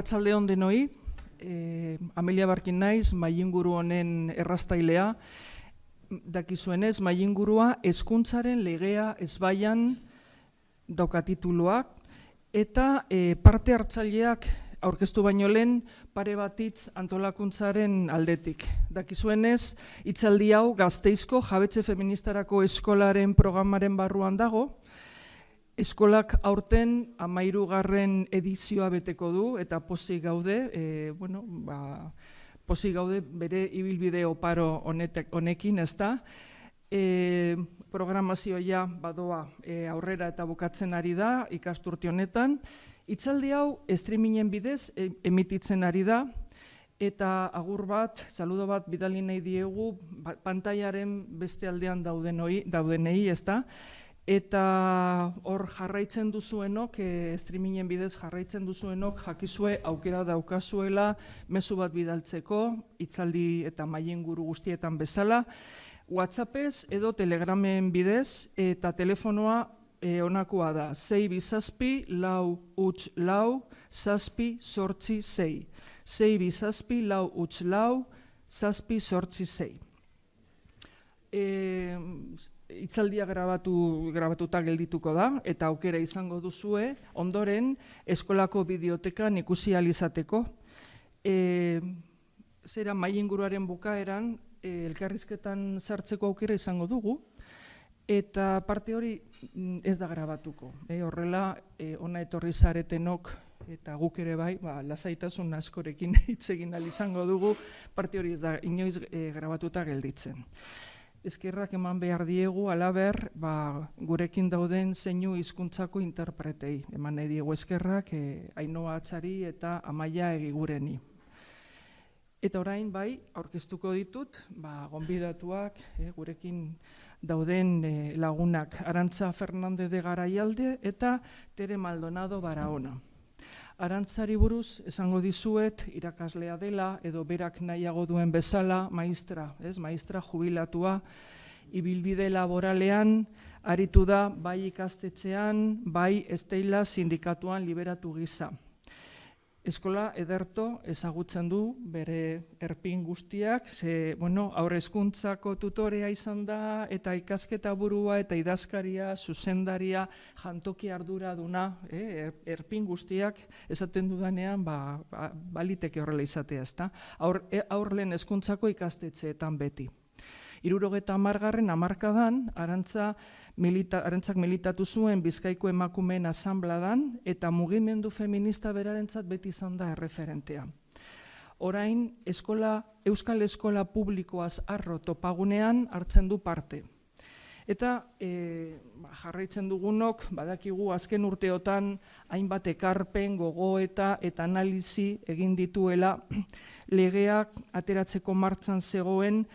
Arratsalde on denoi, Amelia Barkin naiz, Mailinguru honen erraztailea. Dakizuenez, Mailingurua hezkuntzaren legea ezbaian dauka tituluak, eta parte hartzaileak aurkeztu baino lehen pare bat hitz antolakuntzaren aldetik. Dakizuenez, hitzaldi hau Gasteizko Jabetze Feministarako Eskolaren programaren barruan dago. Eskolak aurten 13. edizioa beteko du eta pozik gaude, pozik gaude bere ibilbide oparo honekin, ezta? Programazioa badoa aurrera eta bukatzen ari da ikasturte honetan. Hitzaldi hau streamingen bidez emititzen ari da, eta agur bat, saludo bat bidali nahi diegu pantailaren beste aldean daudenei, ezta? Eta hor jarraitzen duzuenok, streamingen bidez jarraitzen duzuenok, jakizue aukera daukazuela mezu bat bidaltzeko, hitzaldi eta Mailinguru guztietan bezala, WhatsAppez edo Telegramen bidez, eta telefonoa honakoa da, 627-4-4-6-8-6. 627-4-4-6-8-6. Hitzaldia grabatuta geldituko da, eta aukera izango duzue, ondoren eskolako bideotekan ikusi ahal izateko. Zera Mailinguruaren bukaeran elkarrizketan sartzeko aukera izango dugu, eta parte hori ez da grabatuko. Horrela, ona etorri zaretenok, eta guk ere bai, lasaitasun askorekin hitz egin ahal izango dugu, parte hori ez da inoiz grabatuta gelditzen. Eskerrak eman behar diegu, alaber, gurekin dauden zeinu hizkuntzako interpretei. Eman nahi diegu eskerrak Ainhoa Atzari eta Amaia Egigureni. Eta orain bai, aurkeztuko ditut, gonbidatuak, gurekin dauden lagunak Arantza Fernandez de Garaialde eta Tere Maldonado Barahona. Arantzari buruz esango dizuet irakaslea dela edo berak nahiago duen bezala maistra jubilatua, ibilbide laboralean aritu da bai ikastetxean, bai Esteila sindikatuan liberatu gisa. Eskola ederto ezagutzen du bere erpin guztiak, haur hezkuntzako tutorea izan da, eta ikasketa burua, eta idazkaria, zuzendaria, jantoki arduraduna, erpin guztiak esaten dudanean, baliteke horrela izatea, ezta? Aurlen hezkuntzako ikastetxeetan beti. 70. hamarkadan, Arantzak militatu zuen Bizkaiko emakumeen asanbladan eta mugimendu feminista berarentzat beti izan da erreferentea. Orain, Euskal Eskola Publikoaz arro topagunean hartzen du parte. Eta jarraitzen dugunok, badakigu azken urteotan hainbat ekarpen, gogoeta eta analizi egin dituela legeak ateratzeko martxan zegoen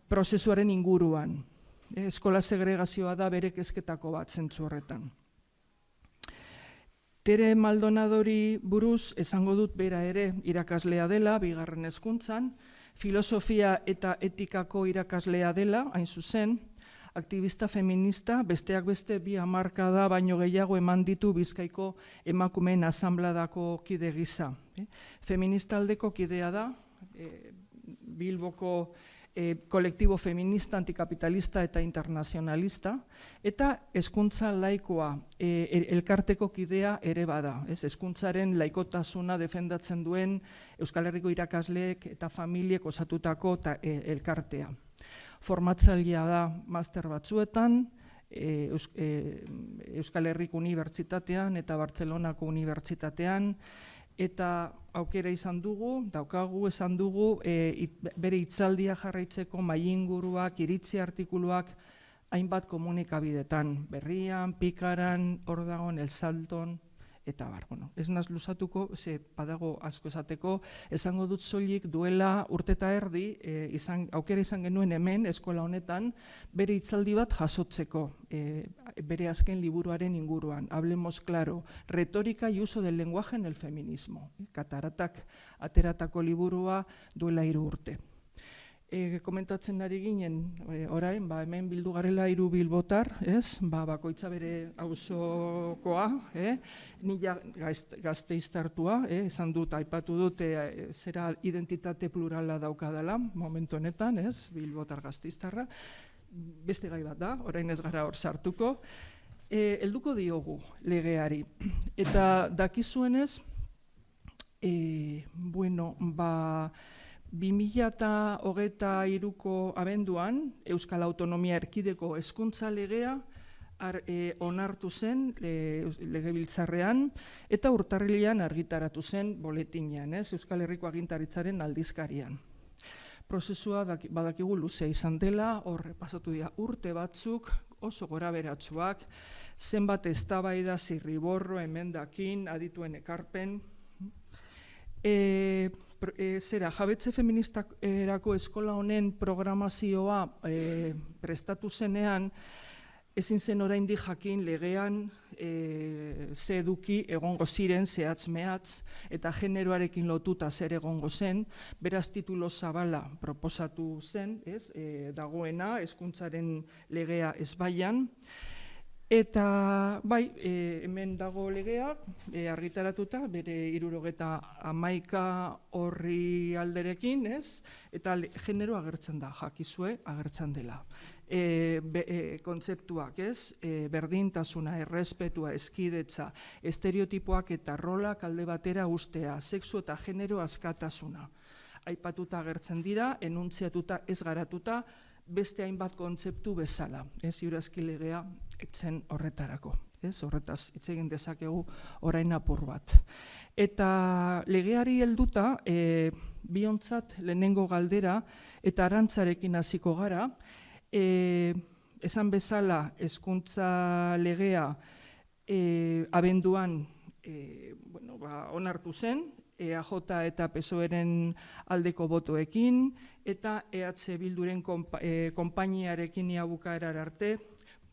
prozesuaren inguruan. Eskola segregazioa da bere kezketako bat zentzu horretan. Tere Maldonadori buruz esango dut bera ere irakaslea dela, 2. hezkuntzan, filosofia eta etikako irakaslea dela, hain zuzen, aktivista feminista, besteak beste 2 hamarkada baino gehiago eman ditu Bizkaiko emakumeen asanbladako kide gisa. Feminista aldeko kidea da, Bilboko kolektibo feminista, antikapitalista eta internazionalista, eta hezkuntza laikoa elkarteko kidea ere bada. Hezkuntzaren laikotasuna defendatzen duen Euskal Herriko irakasleek eta familiek osatutako elkartea. Formatzailea da master batzuetan, Euskal Herriko Unibertsitatean eta Bartzelonako Unibertsitatean, eta aukera daukagu esan dugu, bere hitzaldia jarraitzeko Mailinguruak, iritzi artikuluak, hainbat komunikabidetan, Berrian, Pikaran, hor dagoen, El Salton, eta ez naz luzatuko, badago asko esateko, esango dut soilik duela urteta erdi, aukera izan genuen hemen, eskola honetan, bere hitzaldi bat jasotzeko, bere azken liburuaren inguruan, hablemos claro, retórica y uso del lenguaje en el feminismo. Kataratak ateratako liburua duela 3 urte. komentatzen ari ginen, orain, hemen bildu garela 3 bilbotar, ez? Bakoitza bere auzokoa, ni Gasteiztartua, esan dut, aipatu dut, zera identitate plurala daukadala, momentu honetan, ez? Bilbotar Gasteiztarra, beste gai bat da, orain ez gara hor sartuko, helduko diogu legeari, eta dakizuenez, 2023ko abenduan Euskal Autonomia Erkidego hezkuntza legea onartu zen legebiltzarrean eta urtarrilean argitaratu zen boletinean, Euskal Herriko Agintaritzaren aldizkarian. Prozesua badakigu luzea izan dela, horre pasatu dira urte batzuk, oso goraberatsuak, zenbat eztabaida, zirriborro, emendakin, adituen ekarpen. Jabetze feministarako eskola honen programazioa prestatu zenean, ezin zen oraindik jakin legean ze eduki egongo ziren zehatz-mehatz eta generoarekin lotuta zer egongo zen, beraz titulo zabala proposatu zen, dagoena hezkuntzaren legea ezbaian. Eta bai, hemen dago legea, argitaratuta, bere 71 horri alderekin, eta genero agertzen da, jakizue agertzen dela. Kontzeptuak, berdintasuna, errespetua, eskidetza, estereotipoak eta rolak alde batera ustea, sexu eta genero askatasuna. Aipatuta agertzen dira, enuntziatuta ez garatuta, beste hainbat kontzeptu bezala, ziurazki legea etzen horretarako, horretaz hitz egin dezakegu orain apur bat. Eta legeari helduta, biontzat lehenengo galdera eta arantzarekin hasiko gara, esan bezala hezkuntza legea abenduan onartu zen, EAJ eta PSOEren aldeko botoekin, eta EH Bilduren konpainiarekin iabukaerar arte,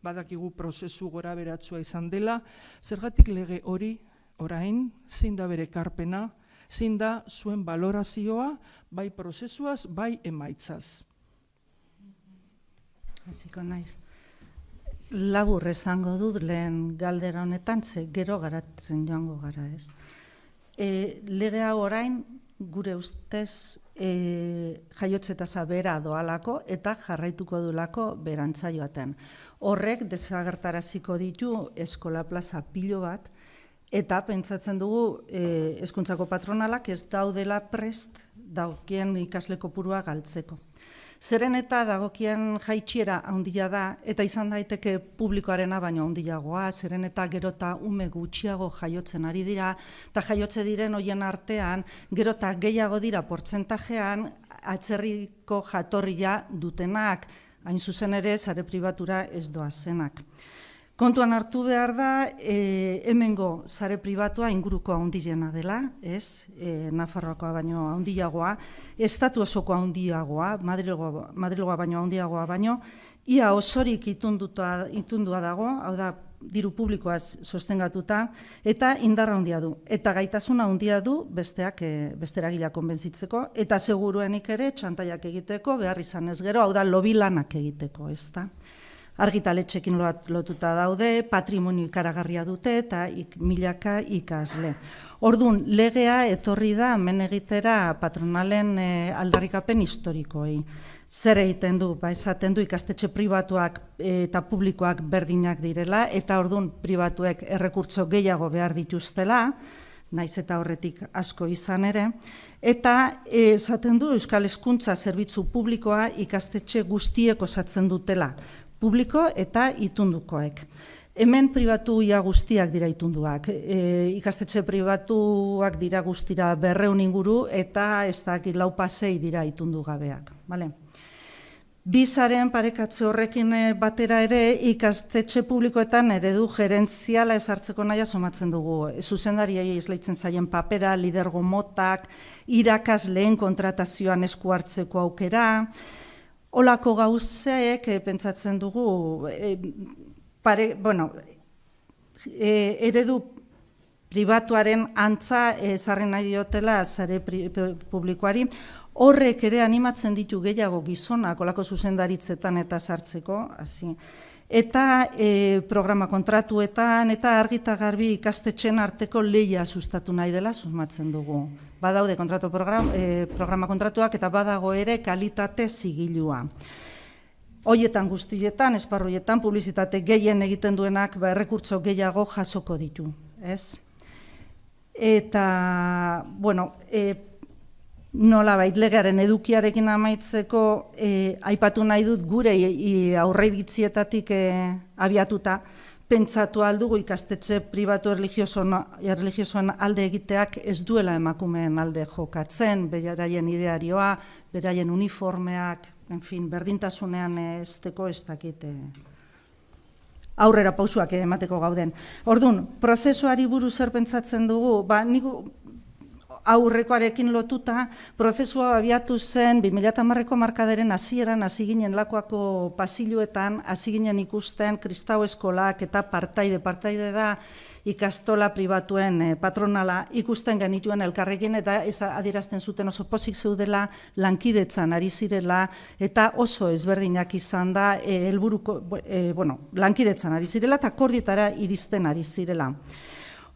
badakigu prozesu goraberatsua izan dela, zergatik lege hori orain, zein da bere ekarpena, zein da zuen balorazioa, bai prozesuaz, bai emaitzaz. Hasiko naiz. Labur esango dut lehen galdera honetan, ze gero garatzen joango gara, ez? Legea orain, gure ustez, jaiotze tasa bera doalako eta jarraituko dulako berantza joaten. Horrek desagertaraziko ditu eskola plaza pilo bat, eta pentsatzen dugu hezkuntzako patronalak ez daudela prest daukien ikasle kopurua galtzeko. Zeren eta dagokien jaitsiera handia da, eta izan daiteke publikoarena baino handiagoa, zeren eta gero eta ume gutxiago jaiotzen ari dira, eta jaiotze diren hoien artean, gero eta gehiago dira portzentajean atzerriko jatorria dutenak, hain zuzen ere sare pribatura ez doazenak. Kontuan hartu behar da, hemengo sare pribatua inguruko handiena dela, Nafarroakoa baino handiagoa, estatu osoko handiagoa, Madrilgoa baino handiagoa baino, ia osorik itundua dago, hau da, diru publikoaz sostengatuta, eta indarra handia du. Eta gaitasuna handia du besteragileak konbentzitzeko, eta seguruenik ere txantaiak egiteko, behar izan ez gero, hau da, lobi lanak egiteko, ez da. Argitaletxekin lotuta daude, patrimonio ikaragarria dute eta milaka ikasle. Orduan, legea etorri da hemen egitera patronalen aldarrikapen historikoei. Zer egiten du? Esaten du ikastetxe pribatuak eta publikoak berdinak direla, eta orduan pribatuek errekurtso gehiago behar dituztela, naiz eta horretik asko izan ere, eta esaten du Euskal Hezkuntza zerbitzu publikoa ikastetxe guztiek osatzen dutela, publiko eta itundukoek. Hemen pribatu ia guztiak dira itunduak. Ikastetxe pribatuak dira guztira 200 inguru eta ez dakit 4-6 dira itundu gabeak. Bizaren parekatze horrekin batera ere ikastetxe publikoetan eredu gerentziala ezartzeko naia somatzen dugu. Zuzendariei esleitzen zaien papera, lidergo motak, irakasleen kontratazioan esku hartzeko aukera, olako gauzeek pentsatzen dugu, eredu pribatuaren antza ezarri nahi diotela sare publikoari. Horrek ere animatzen ditu gehiago gizonak olako zuzendaritzetan eta sartzeko, hasi. Eta programa kontratuetan eta argita garbi ikastetxen arteko lehia sustatu nahi dela susmatzen dugu. Badaude programa kontratuak eta badago ere kalitate zigilua. Hoietan guztietan, esparruietan, publizitate gehien egiten duenak errekurtso gehiago jasoko ditu, ez? Eta, bueno, nolabait legearen edukiarekin amaitzeko aipatu nahi dut gure aurreiritzietatik abiatuta pentsatu aldugu ikastetxe pribatu erlijiosoen alde egiteak ez duela emakumeen alde jokatzen, beraien idearioa, beraien uniformeak, berdintasunean esteko ez dakit aurrera pausuak emateko gauden. Orduan, prozesuari buruz zer pentsatzen dugu, nik aurrekoarekin lotuta, prozesua abiatu zen 2010ko markadaren hasieran hasi ginen Lakuako pasiluetan, hasi ginen ikusten kristau eskolak eta partaide da ikastola pribatuen patronala ikusten genituen elkarrekin eta adierazten zuten oso pozik zeudela, lankidetzan ari zirela eta oso ezberdinak izan da lankidetzan ari zirela eta akordiotara iristen ari zirela.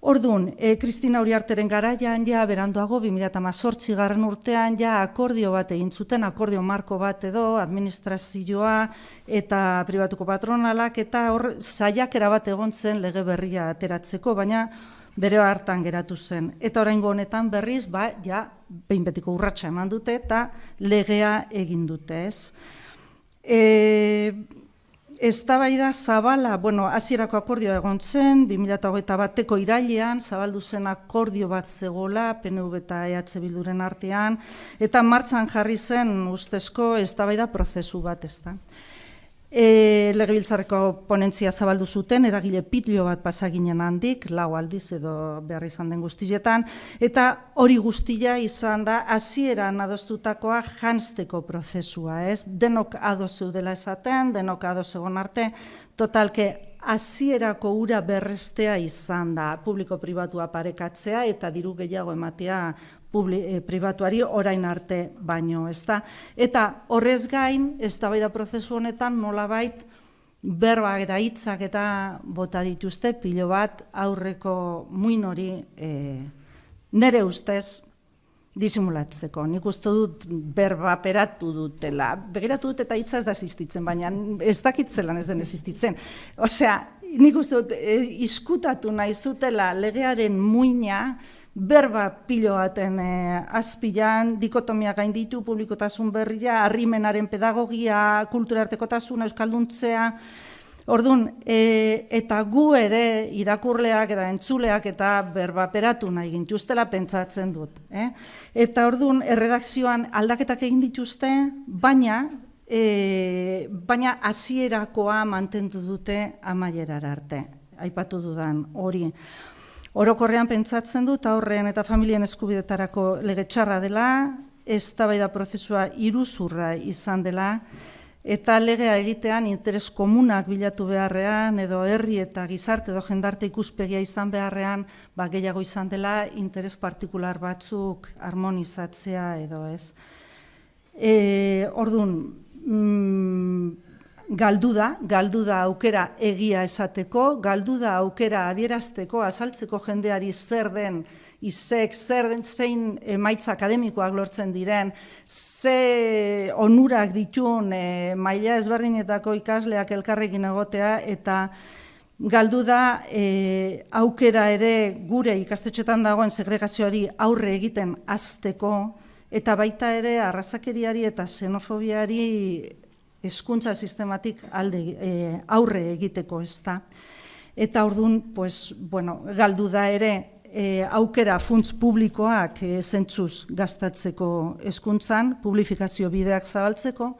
Orduan, Kristina Uriarteren garaian beranduago 2018 urtean akordio bat egin zuten, akordio marko bat edo, administrazioa eta pribatuko patronalak eta hor saiakera bat egon zen lege berria ateratzeko, baina bere hartan geratu zen. Eta oraingo honetan berriz, behin betiko urratsa eman dute eta legea egin dute, ez? Eztabaida zabala, hasierako akordioa egon zen, 2021ko irailean, zabaldu zen akordio bat zegoela, PNV eta EH Bilduren artean, eta martxan jarri zen ustezko eztabaida prozesu bat, ezta. Legebiltzarreko ponentzia zabaldu zuten, eragile pitlio bat pasaginen handik, 4 aldiz edo behar izan den guztietan, eta hori guztia izan da hasieran adostutakoa janzteko prozesua, ez? Denok ados zeudela esaten, denok ados egon arte, totalke hasierako ura berrestea izan da, publiko-pribatua parekatzea eta diru gehiago ematea pribatuari orain arte baino, ezta? Eta horrez gain, eztabaida prozesu honetan nolabait berbak eta hitzak eta bota dituzte pilo bat aurreko muin hori nere ustez disimulatzeko. Nik uste dut berba peratu dutela. Begiratu dut eta hitza ez da existitzen, baina ez dakitzelan ez den existitzen. Osea, nik uste dut izkutatu nahi zutela legearen muina berba pilo baten azpilan, dikotomia gainditu, publikotasun berria, harrimenaren pedagogia, kulturartekotasuna, euskalduntzea. Orduan, eta gu ere irakurleak eta entzuleak eta berbaperatu nahi gintuztela pentsatzen dut. Eta orduan, erredakzioan aldaketak egin dituzte, baina hasierakoa mantendu dute amaierara arte. Aipatu dudan hori. Orokorrean pentsatzen dut aurren eta familien eskubidetarako lege txarra dela, eztabaida prozesua iruzurra izan dela, eta legea egitean interes komunak bilatu beharrean, edo herri eta gizarte edo jendarte ikuspegia izan beharrean, gehiago izan dela interes partikular batzuk harmonizatzea edo ez. Orduan, galdu da aukera egia esateko, galdu da aukera adierazteko, azaltzeko jendeari zer den, zein emaitza akademikoak lortzen diren, ze onurak ditun maila ezberdinetako ikasleak elkarrekin egotea, eta galdu da aukera ere gure ikastetxetan dagoen segregazioari aurre egiten hasteko, eta baita ere arrazakeriari eta xenofobiari hezkuntza sistematik aurre egiteko, ezta. Eta orduan, galdu da ere aukera funts publikoak zentzuz gastatzeko hezkuntzan, publifikazio bideak zabaltzeko,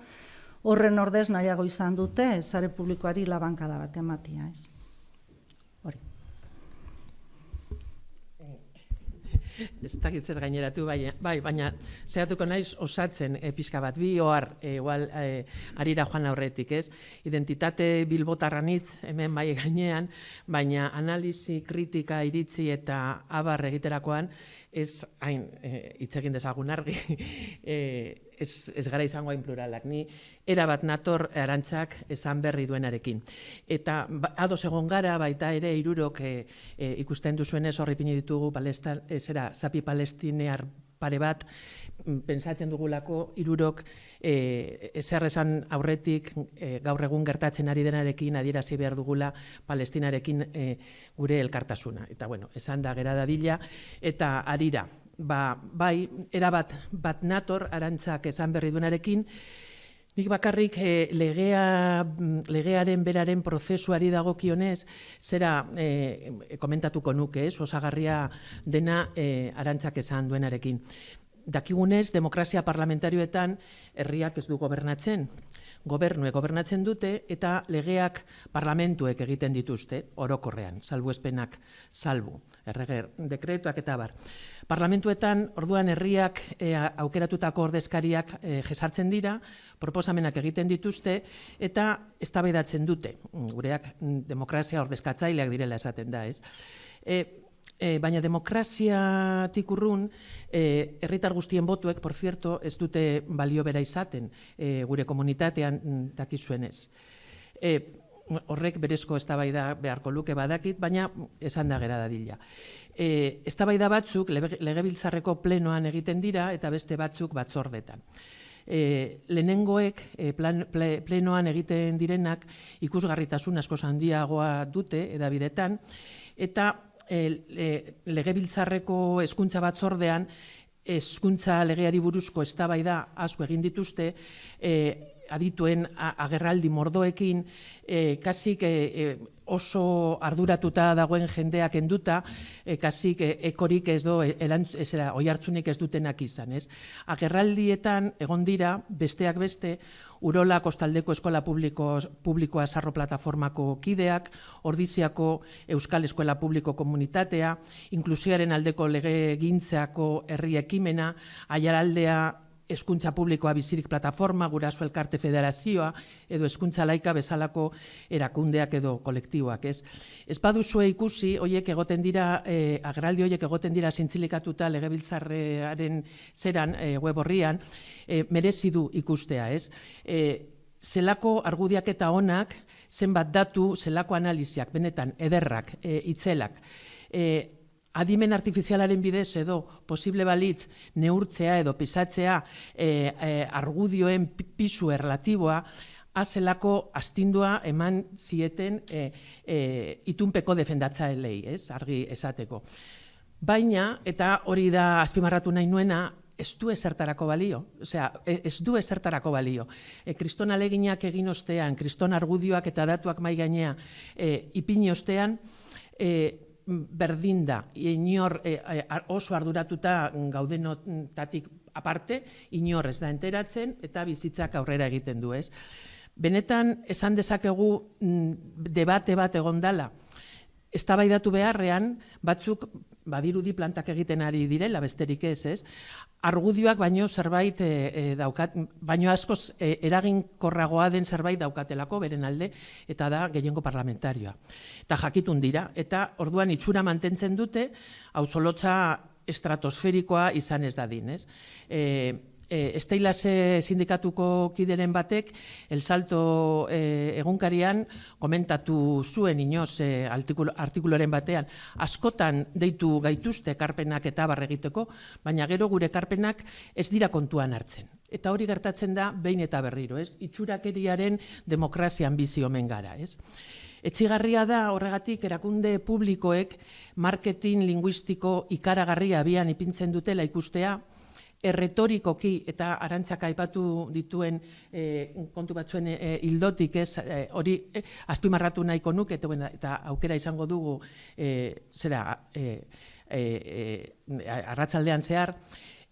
horren ordez nahiago izan dute, sare publikoari labankada bat ematea, ez. Hori. Ez dakit zer gaineratu, baina zehatuko naiz osatzen pixka bat, bi ohar, igual harira joan aurretik, ez? Identitate bilbotarranitz hemen bai gainean, baina analisi, kritika, iritzi eta abar egiterakoan, ez hain hitz egin dezagun argi, ez gara izango hain pluralak. Ni erabat nator Arantzak esan berri duenarekin. Eta ados egon gara, baita ere hirurok ikusten duzuenez horri pini ditugu zapi palestinear pare bat, pentsatzen dugulako hirurok ezer esan aurretik gaur egun gertatzen ari denarekin adierazi behar dugula Palestinarekin gure elkartasuna. Eta bueno, esan da gera dadila, eta harira, bai, erabat bat nator Arantzak esan berri duenarekin. Nik bakarrik legearen beraren prozesuari dagokionez, zera komentatuko nuke, osagarria dena Arantzak esan duenarekin. Dakigunez, demokrazia parlamentarioetan herriak ez du gobernatzen. Gobernuek gobernatzen dute eta legeak parlamentuek egiten dituzte, orokorrean, salbuespenak salbu, erreger, dekretuak eta bar. Parlamentuetan, orduan herriak aukeratutako ordezkariak jesartzen dira, proposamenak egiten dituzte eta eztabaidatzen dute. Gureak demokrazia ordezkatzaileak direla esaten da, ez? Baina demokraziatik urrun, herritar guztien botuek, por cierto, ez dute balio bera izaten gure komunitatean dakizuenez. Horrek berezko eztabaida beharko luke badakit, baina esan da gera dadila. Eztabaida batzuk legebiltzarreko plenoan egiten dira eta beste batzuk batzordetan. Lehenengoek plenoan egiten direnak ikusgarritasun askoz handiagoa dute edabidetan, eta legebiltzarreko hezkuntza batzordean hezkuntza legeari buruzko eztabaida asko egin dituzte, adituen agerraldi mordoekin, kasik oso arduratuta dagoen jendeak enduta, kasik ekorik ez do, oihartzunik ez dutenak izan. Agerraldietan egon dira, besteak beste, Urola Kostaldeko Eskola Publikoa Sarro Plataformako kideak, Ordiziako Euskal Eskola Publiko Komunitatea, Inklusioaren aldeko legegintzako herri ekimena, Aiaraldea Hezkuntza Publikoa Bizirik Plataforma, Guraso Elkarte Federazioa, edo Hezkuntza Laika bezalako erakundeak edo kolektiboak, ez? Ez baduzue ikusi, hoiek egoten dira, agerraldi hoiek egoten dira zintzilikatuta legebiltzarrearen zeran, web horrian, merezi du ikustea, ez? Zelako argudiak eta onak, zenbat datu, zelako analiziak, benetan, ederrak, itzelak, adimen artifizialaren bidez edo posible balitz neurtzea edo pisatzea argudioen pisu erlatiboa, azelako astindua eman zieten itunpeko defendatzailei, argi esateko. Baina, eta hori da azpimarratu nahi nuena, ez du ezertarako balio. Osea, ez du ezertarako balio. Kriston aleginak egin ostean, kriston argudioak eta datuak mai gainea ipini ostean, berdin da, inor oso arduratuta gaudenotatik aparte, inor ez da enteratzen eta bizitzak aurrera egiten du, ez? Benetan, esan dezakegu debate bat egon dela, eztabaidatu beharrean, batzuk badirudi plantak egiten ari direla, besterik ez? Argudioak baino zerbait daukat, baino askoz eraginkorragoa den zerbait daukatelako beren alde, eta da gehiengo parlamentarioa. Eta jakitun dira, eta orduan itxura mantentzen dute, auzolotza estratosferikoa izan ez dadin, ez? Esteilase sindikatuko kideren batek, El Salto egunkarian komentatu zuen inoz artikuloren batean, askotan deitu gaituzte ekarpenak eta abar egiteko, baina gero gure ekarpenak ez dira kontuan hartzen. Eta hori gertatzen da behin eta berriro, ez? Itxurakeriaren demokrazian bizi omen gara, ez? Etxigarria da horregatik erakunde publikoek marketing linguistiko ikaragarria abian ipintzen dutela ikustea, erretorikoki eta Arantzak aipatu dituen kontu batzuen hildotik, hori azpimarratu nahiko nuke, eta aukera izango dugu arratsaldean zehar,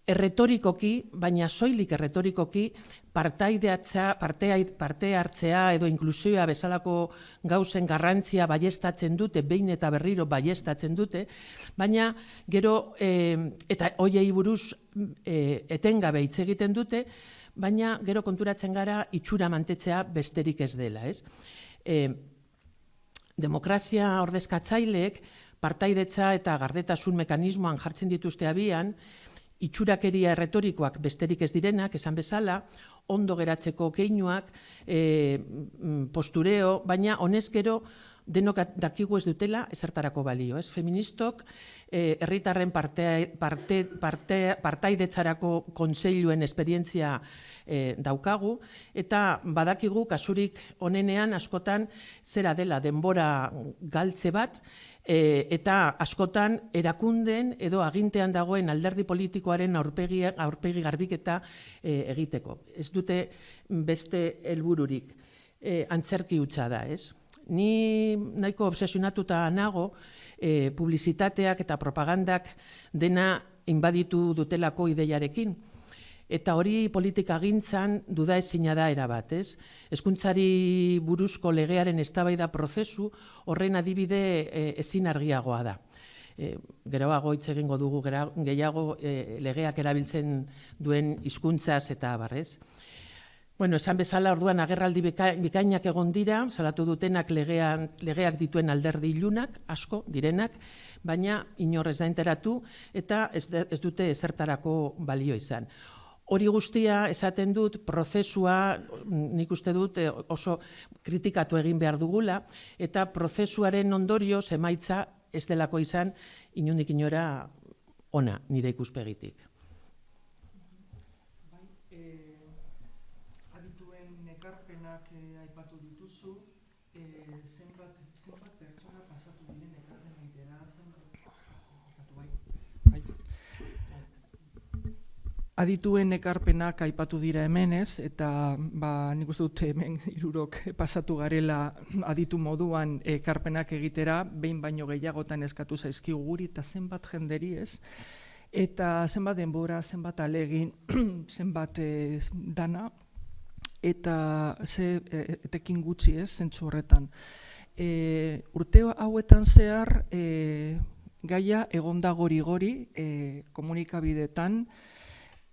erretorikoki, baina soilik erretorikoki, parte hartzea edo inklusioa bezalako gauzen garrantzia baieztatzen dute, behin eta berriro baieztatzen dute, baina gero, eta hoiei buruz etengabe hitz egiten dute, baina gero konturatzen gara itxura mantetzea besterik ez dela. Demokrazia ordezkatzaileek partaidetza eta gardetasun mekanismoan jartzen dituzte abian, itxurakeria erretorikoak besterik ez direnak, esan bezala, ondo geratzeko keinuak, postureo, baina honez gero denok dakigu ez dutela ezertarako balio. Feministok herritarren partaidetzarako kontseiluen esperientzia daukagu, eta badakigu kasurik onenean askotan zera dela denbora galtze bat, eta askotan erakundeen edo agintean dagoen alderdi politikoaren aurpegi garbiketa egiteko. Ez dute beste helbururik, antzerki hutsa da, ez? Ni nahiko obsesionatuta nago publizitateak eta propagandak dena inbaditu dutelako ideiarekin. Eta hori politikagintzan dudaezina da erabat, ez? Hezkuntzari buruzko legearen eztabaida prozesu horren adibide ezin argiagoa da. Geroago hitz egingo dugu gehiago legeak erabiltzen duen hizkuntzaz eta abar, ez? Bueno, esan bezala orduan agerraldi bikainak egon dira, salatu dutenak legeak dituen alderdi ilunak, asko direnak, baina inor ez da enteratu eta ez dute ezertarako balio izan. Hori guztia esaten dut, prozesua nik uste dut oso kritikatu egin behar dugula, eta prozesuaren ondorioz emaitza ez delako izan inondik inora ona nire ikuspegitik. Adituen ekarpenak aipatu dituzu, zenbat pertsona pasatu diren ekarpen egitera, adituen ekarpenak aipatu dira hemenez, eta nik uste dut hemen 3 pasatu garela aditu moduan ekarpenak egitera, behin baino gehiagotan eskatu zaizkigu guri, eta zenbat jenderi ez, eta zenbat denbora, zenbat alegin, zenbat dana, eta ze etekin gutxi ez, zentzu horretan. Urte hauetan zehar, gaia egonda gori-gori komunikabideetan,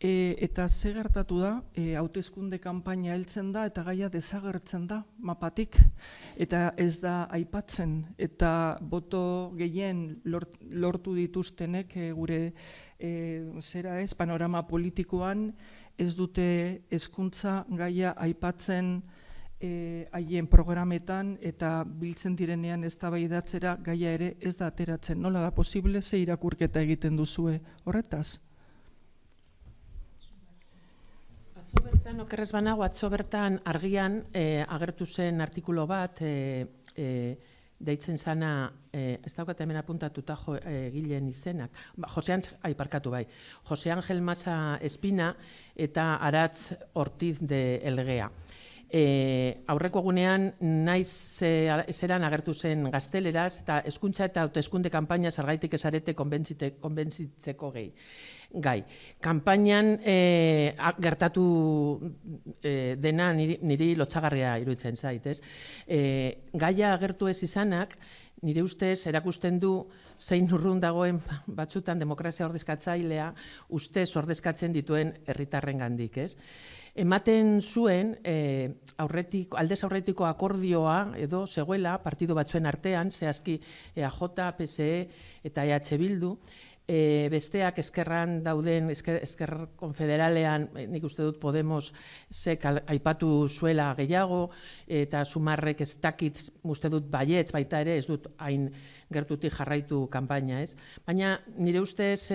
eta ze gertatu da, hauteskunde kanpaina heltzen da eta gaia desagertzen da mapatik, eta ez da aipatzen, eta boto gehien lortu dituztenek gure panorama politikoan ez dute hezkuntza gaia aipatzen haien programetan eta biltzen direnean eztabaidatzera gaia ere ez da ateratzen. Nola da posible, ze irakurketa egiten duzue horretaz? Okerrez banago, atzo bertan argian agertu zen artikulo bat, deitzen zana, ez daukat hemen apuntatuta gileen izenak, Jose Ángel Masa Espina eta Aratz Ortiz de Elgea. Aurreko egunean naiz ezeran agertu zen gazteleraz eta hezkuntza eta hauteskunde kanpaina zergaitik ezarete konbentzitzeko gai. Kanpainan gertatu dena niri lotsagarria iruditzen zait, ez? Gaia agertu ez izanak, nire ustez erakusten du zein urrun dagoen batzutan demokrazia ordezkatzailea ustez ordezkatzen dituen herritarrengandik, ez? Ematen zuen aldez aurretiko akordioa edo zegoela partidu batzuen artean, zehazki EAJ, PSE eta EH Bildu, besteak eskerran dauden, esker konfederalean, nik uste dut Podemos zek aipatu zuela gehiago, eta Sumarrek ez dakit uste dut baietz baita ere, ez dut hain gertutik jarraitu kanpaina, ez? Baina nire ustez,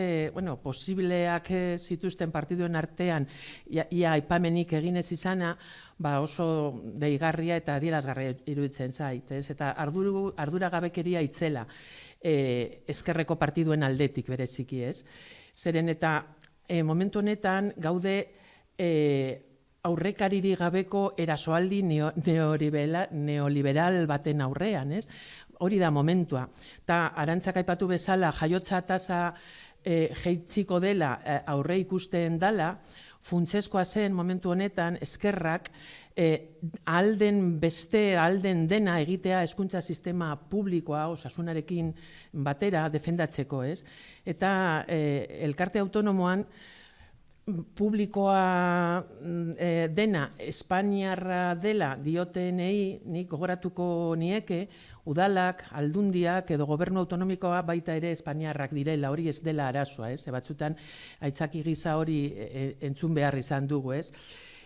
posibleak zituzten partiduen artean, ia aipamenik eginez izana, oso deigarria eta adierazgarria iruditzen zait, ez? Eta arduragabekeria itzela ezkerreko partiduen aldetik bereziki, ez? Zeren eta momentu honetan gaude aurrekariri gabeko erasoaldi neoliberal baten aurrean, ez? Hori da momentua. Eta Arantzak aipatu bezala jaiotza tasa jeitziko dela aurre ikusten dela, funtsezkoa zen momentu honetan eskerrak alden dena egitea hezkuntza sistema publikoa osasunarekin batera defendatzeko, ez? Eta elkarte autonomoan publikoa dena Espainiarra dela diotenei nik gogoratuko nieke udalak, aldundiak edo gobernu autonomikoa baita ere Espainiarrak direla, hori ez dela arazoa, ez? Batzutan aitzaki gisa hori entzun behar izan dugu, ez?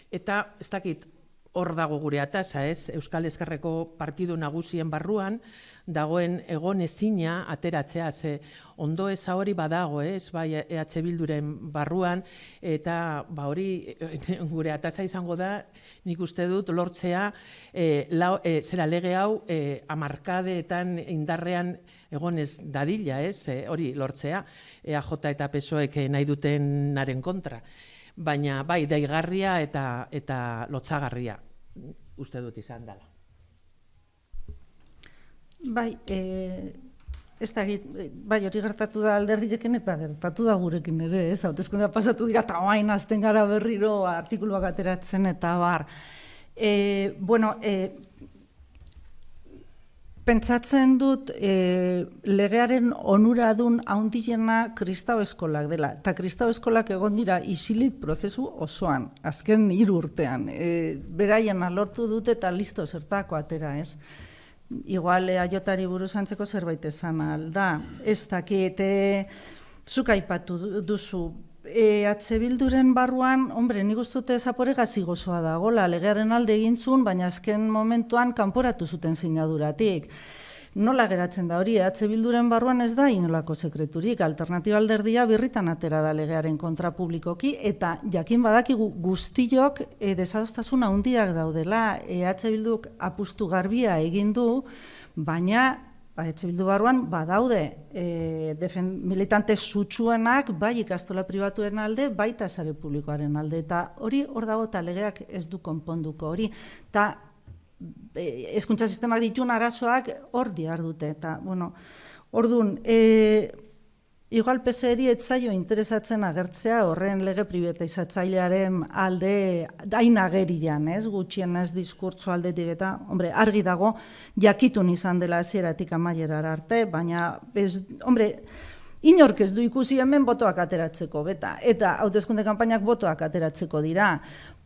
Eta ez dakit hor dago gure atasa, ez? Euskal Ezkerreko partidu nagusien barruan dagoen egon ezina ateratzea, ze ondo eza hori badago, ez? Bai EH Bilduren barruan, eta hori gure atasa izango da, nik uste dut lortzea zera lege hau hamarkadeetan indarrean egonez dadila, ez? Hori lortzea, EAJ eta PSOEk nahi dutenaren kontra. Baina bai, daigarria eta lotzagarria uste dut izan dela. Bai, ez da bai, hori gertatu da alderdirekin eta gertatu da gurekin ere, ez? Hauteskundea pasatu dira, eta oain azten gara berriro artikuluak ateratzen eta bar. Bueno, pentsatzen dut legearen onuradun handiena kristau eskolak dela. Eta kristau eskolak egon dira isilik prozesu osoan, azken 3 urtean. Beraien lortu dute eta listo zertako atera, ez? Igual aiotari buruz antzeko zerbait esan alda. Ez dakit, zuk aipatu duzu. EH Bilduren barruan, hombre, nik uste dute zaporegaz gozoa dagoela, legearen alde egintzun, baina azken momentuan kanporatu zuten sinaduratik. Nola geratzen da hori, EH Bilduren barruan ez da inolako sekreturik, alternatiba alderdia birritan atera da legearen kontra publikoki, eta jakin badakigu guztiok desadostasun handiak daudela, EH Bilduk apustu garbia egin du, baina EH Bildu barruan badaude militante sutsuenak bai ikastola pribatuen alde, baita sare publikoaren alde, eta hori hor dago eta legeak ez du konponduko hori, eta hezkuntza sistemak dituen arazoak hor dihardute, eta, bueno, orduan, igual PSeri ez zaio interesatzen agertzea horren lege pribatizatzailearen alde hain agerian, ez? Gutxien ez diskurtso aldetik eta, hombre, argi dago jakitun izan dela hasieratik amaierara arte, baina, hombre, inork ez du ikusi hemen botoak ateratzeko, eta hauteskunde kanpainak botoak ateratzeko dira.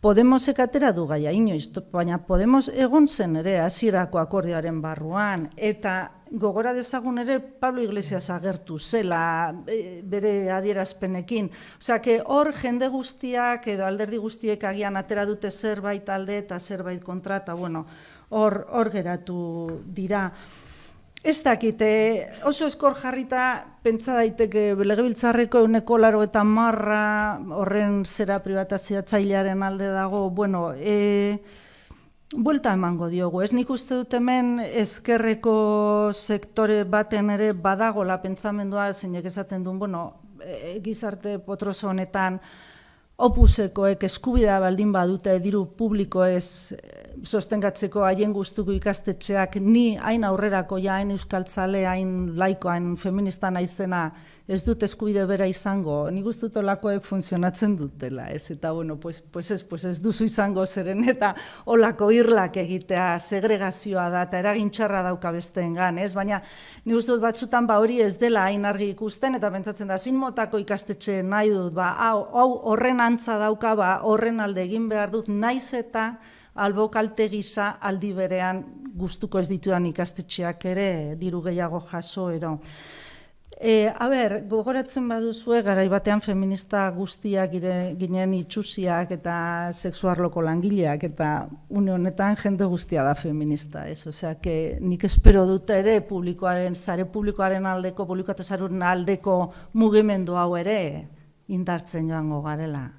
Podemosek atera du gaia inoiz, baina Podemos egon zen ere hasierako akordioaren barruan, eta gogora dezagun ere Pablo Iglesias agertu zela bere adierazpenekin. Osea, hor jende guztiak edo alderdi guztiek agian atera dute zerbait alde eta zerbait kontra, eta bueno, hor geratu dira. Ez dakit, oso eskor jarrita pentsa daiteke legebiltzarreko 90% horren zera privatizatzailearen alde dago, bueno, buelta emango diogu. Ez nik uste dut hemen ezkerreko sektore baten ere badagola pentsamendua zeinek esaten duen, bueno, gizarte potroso honetan opusekoek eskubidea baldin badute diru publikoez sostengatzeko haien gustuko ikastetxeak ni hain aurrerako ja, hain euskaltzale, hain laiko, hain feminista naizena ez dut eskubide bera izango, nik uste dut olakoek funtzionatzen dutela, ez? Eta, bueno, pues ez duzu izango zeren eta olako irlak egitea segregazioa da eta eragin txarra dauka besteengan, ez? Baina nik uste dut batzutan hori ez dela hain argi ikusten eta pentsatzen da zin motako ikastetxe nahi dut, hau horren antza dauka, horren alde egin behar dut, naiz eta albo kalte gisa aldi berean gustuko ez ditudan ikastetxeak ere diru gehiago jaso ero. Gogoratzen baduzue, garai batean feminista guztiak ginen itxusiak eta sexuarloko langileak, eta une honetan jende guztia da feminista, ez? Osea, nik espero dut ere sare publikoaren aldeko, publikotasaruren aldeko mugimendu hau ere indartzen joango garela.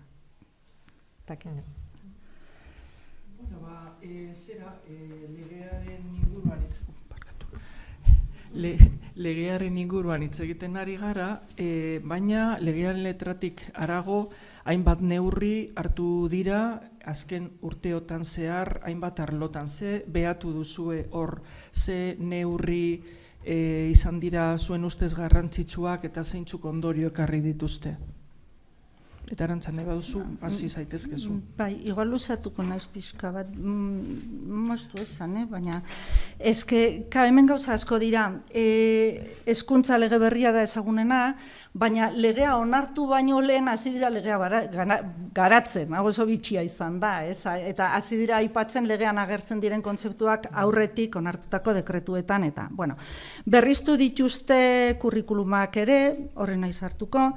Legearen inguruan hitz egiten ari gara, baina legearen letratik harago hainbat neurri hartu dira azken urteotan zehar, hainbat arlotan. Ze behatu duzue hor, ze neurri izan dira zuen ustez garrantzitsuak eta zeintzuk ondorio ekarri dituzte. Eta Arantza, nahi baduzu, hasi zaitezkezu. Bai, igual luzatuko naiz pixka bat, moztu esan, baina hemen gauza asko dira, hezkuntza lege berria da ezagunena, baina legea onartu baino lehen hasi dira legea garatzen, hau oso bitxia izan da, eta hasi dira aipatzen legean agertzen diren kontzeptuak aurretik onartutako dekretuetan, eta, bueno, berriztu dituzte kurrikulumak ere, horren naiz hartuko,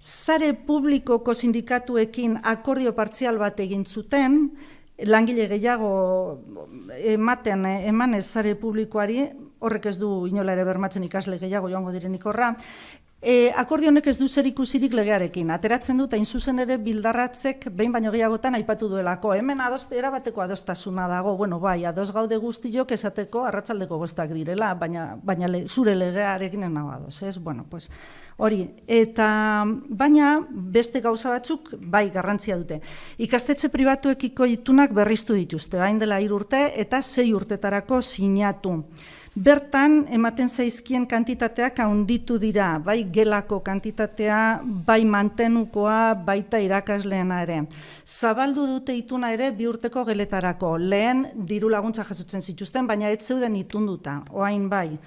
sare publikoko sindikatuekin akordio partzial bat egin zuten, langile gehiago emanez sare publikoari, horrek ez du inola ere bermatzen ikasle gehiago joango direnik horra, akordio honek ez du zerikusirik legearekin. Ateratzen dut, hain zuzen ere bildarratzek behin baino gehiagotan aipatu duelako. Hemen erabateko adostasuna dago, bueno, bai, ados gaude guztiok esateko arratsaldeko 5 direla, baina zure legearekin nago ados, ez? Bueno, pues hori, eta baina beste gauza batzuk bai garrantzia dute. Ikastetxe pribatuekiko itunak berriztu dituzte, hain dela 3 urte eta 6 urtetarako sinatu. Bertan, ematen zaizkien kantitateak handitu dira, bai gelako kantitatea, bai mantenukoa, baita irakasleena ere. Zabaldu dute ituna ere 2 urteko geletarako, lehen diru laguntza jasotzen zituzten, baina ez zeuden itunduta, oain bai.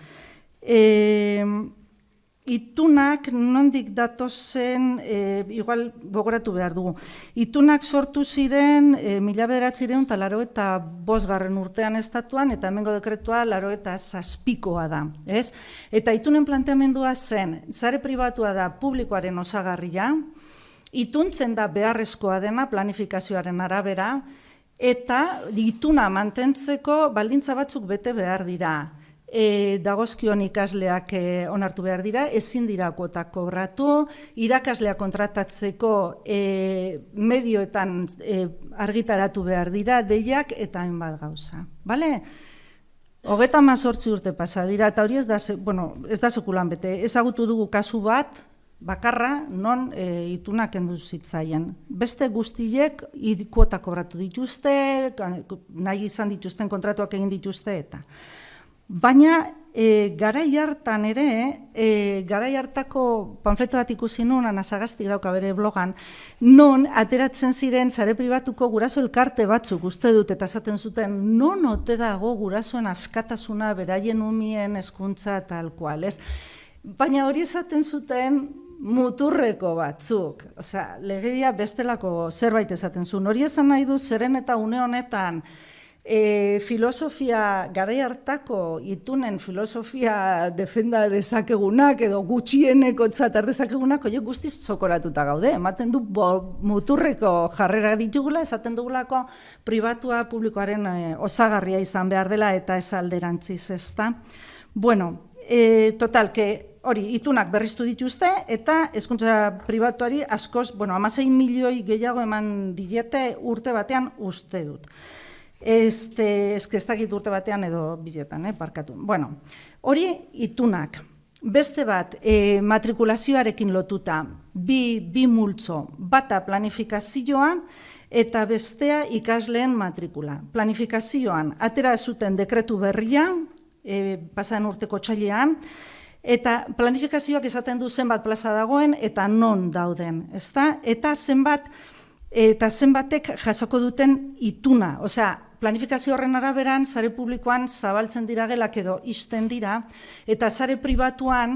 Itunak nondik datozen, igual gogoratu behar dugu. Itunak sortu ziren 1985 urtean estatuan, eta hemengo dekretua 87koa da. Eta itunen planteamendua zen, sare pribatua da publikoaren osagarria, ituntzen da beharrezkoa dena planifikazioaren arabera, eta ituna mantentzeko baldintza batzuk bete behar dira. Dagozkion ikasleak onartu behar dira, ezin dira kuotak kobratu, irakasleak kontratatzeko medioetan argitaratu behar dira, deiak eta hainbat gauza. 38 urte pasa dira, eta hori ez da sekulan bete. Ezagutu dugu kasu bat, bakarra, non itunak kendu zitzaien. Beste guztiek kuotak kobratu dituzte, nahi izan dituzten kontratuak egin dituzte eta. Baina, garai hartan ere, garai hartako panfleto bat ikusi nuen, Ana Sagasti dauka bere blogan, non ateratzen ziren sare pribatuko guraso elkarte batzuk uste dut, eta esaten zuten, non ote dago gurasoen askatasuna beraien umien hezkuntza tal kual, ez? Baina hori esaten zuten muturreko batzuk, osea, legedia bestelako zerbait esaten zuen. Hori esan nahi du, zeren eta une honetan, filosofia, garai hartako itunen filosofia defenda dezakegunak edo gutxieneko txatar dezakegunak, oie guztiz zokoratuta gaude, ematen du muturreko jarrera ditugula, esaten dugulako pribatua publikoaren osagarria izan behar dela eta ez alderantziz ezta. Bueno, total, hori, itunak berriztu dituzte eta hezkuntza pribatuari askoz, 16 milioi gehiago eman diete urte batean uste dut. Ez dakit urte batean edo biletan, parkatu. Bueno, hori itunak. Beste bat, matrikulazioarekin lotuta, bi multzo, bata planifikazioa eta bestea ikasleen matrikula. Planifikazioan, atera zuten dekretu berria, pasan urteko otsailean, eta planifikazioak esaten du zenbat plaza dagoen eta non dauden, ezta? Eta zenbatek jasoko duten ituna, osea, planifikazio horren araberan, sare publikoan zabaltzen dira gelak edo ixten dira, eta sare pribatuan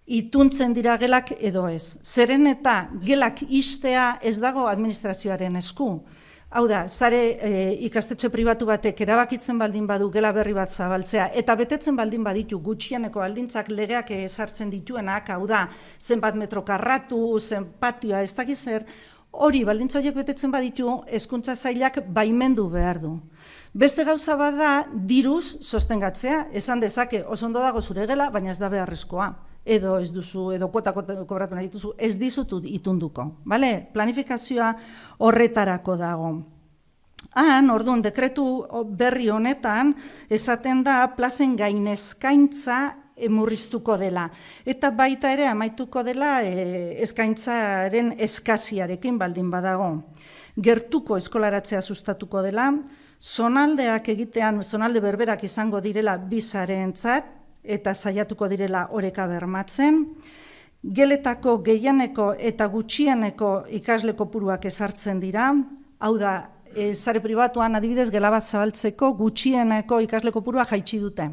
ituntzen dira gelak edo ez. Zeren eta gelak ixtea ez dago administrazioaren esku. Hau da, sare ikastetxe pribatu batek erabakitzen baldin badu gela berri bat zabaltzea, eta betetzen baldin baditu gutxieneko baldintzak legeak ezartzen dituenak, hau da, zenbat metro karratu, zenbat patioa, ez dakiz zer, hori baldintza horiek betetzen baditu, hezkuntza sailak baimendu behar du. Beste gauza bat da, diruz sostengatzea, esan dezake, oso ondo dago zure gela, baina ez da beharrezkoa. Edo ez duzu, edo kuota kobratu nahi dituzu, ez dizutu itunduko. Planifikazioa horretarako dago. Orduan, dekretu berri honetan, esaten da plazen gainezkaintza murriztuko dela. Eta baita ere amaituko dela eskaintzaren eskaziarekin baldin badago. Gertuko eskolaratzea sustatuko dela, zonaldeak egitean, zonalde berberak izango direla bizareentzat, eta saiatuko direla oreka bermatzen, geletako gehieneko eta gutxieneko ikasle kopuruak ezartzen dira, hau da, sare pribatuan adibidez gela bat zabaltzeko gutxieneko ikasle kopurua jaitsi dute.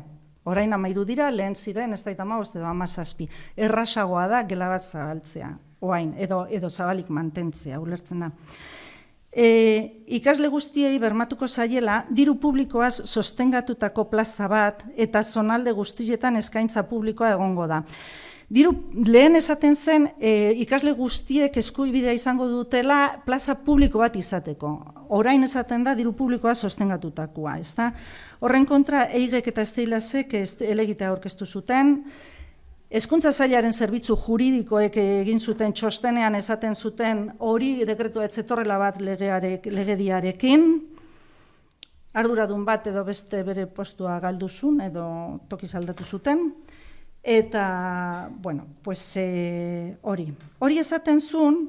Orain 13 dira, lehen ziren, ez da 15 edo 17. Errasagoa da gela bat zabaltzea, orain, edo zabalik mantentzea, ulertzen da. Ikasle guztiei bermatuko zaiela, diru publikoaz sostengatutako plaza bat eta zonalde guztietan eskaintza publikoa egongo da. Lehen esaten zen, ikasle guztiek eskubidea izango dutela plaza publiko bat izateko. Orain esaten da, diru publikoa sostengatutakoa. Horren kontra, EIGek eta Steilasek helegitea aurkeztu zuten, Hezkuntza Sailaren zerbitzu juridikoek egin zuten txostenean esaten zuten hori dekretua ez zetorrela bat legediarekin, arduradun bat edo beste bere postua galduzun edo tokiz aldatu zuten, eta, bueno, pues hori. Hori esaten zuen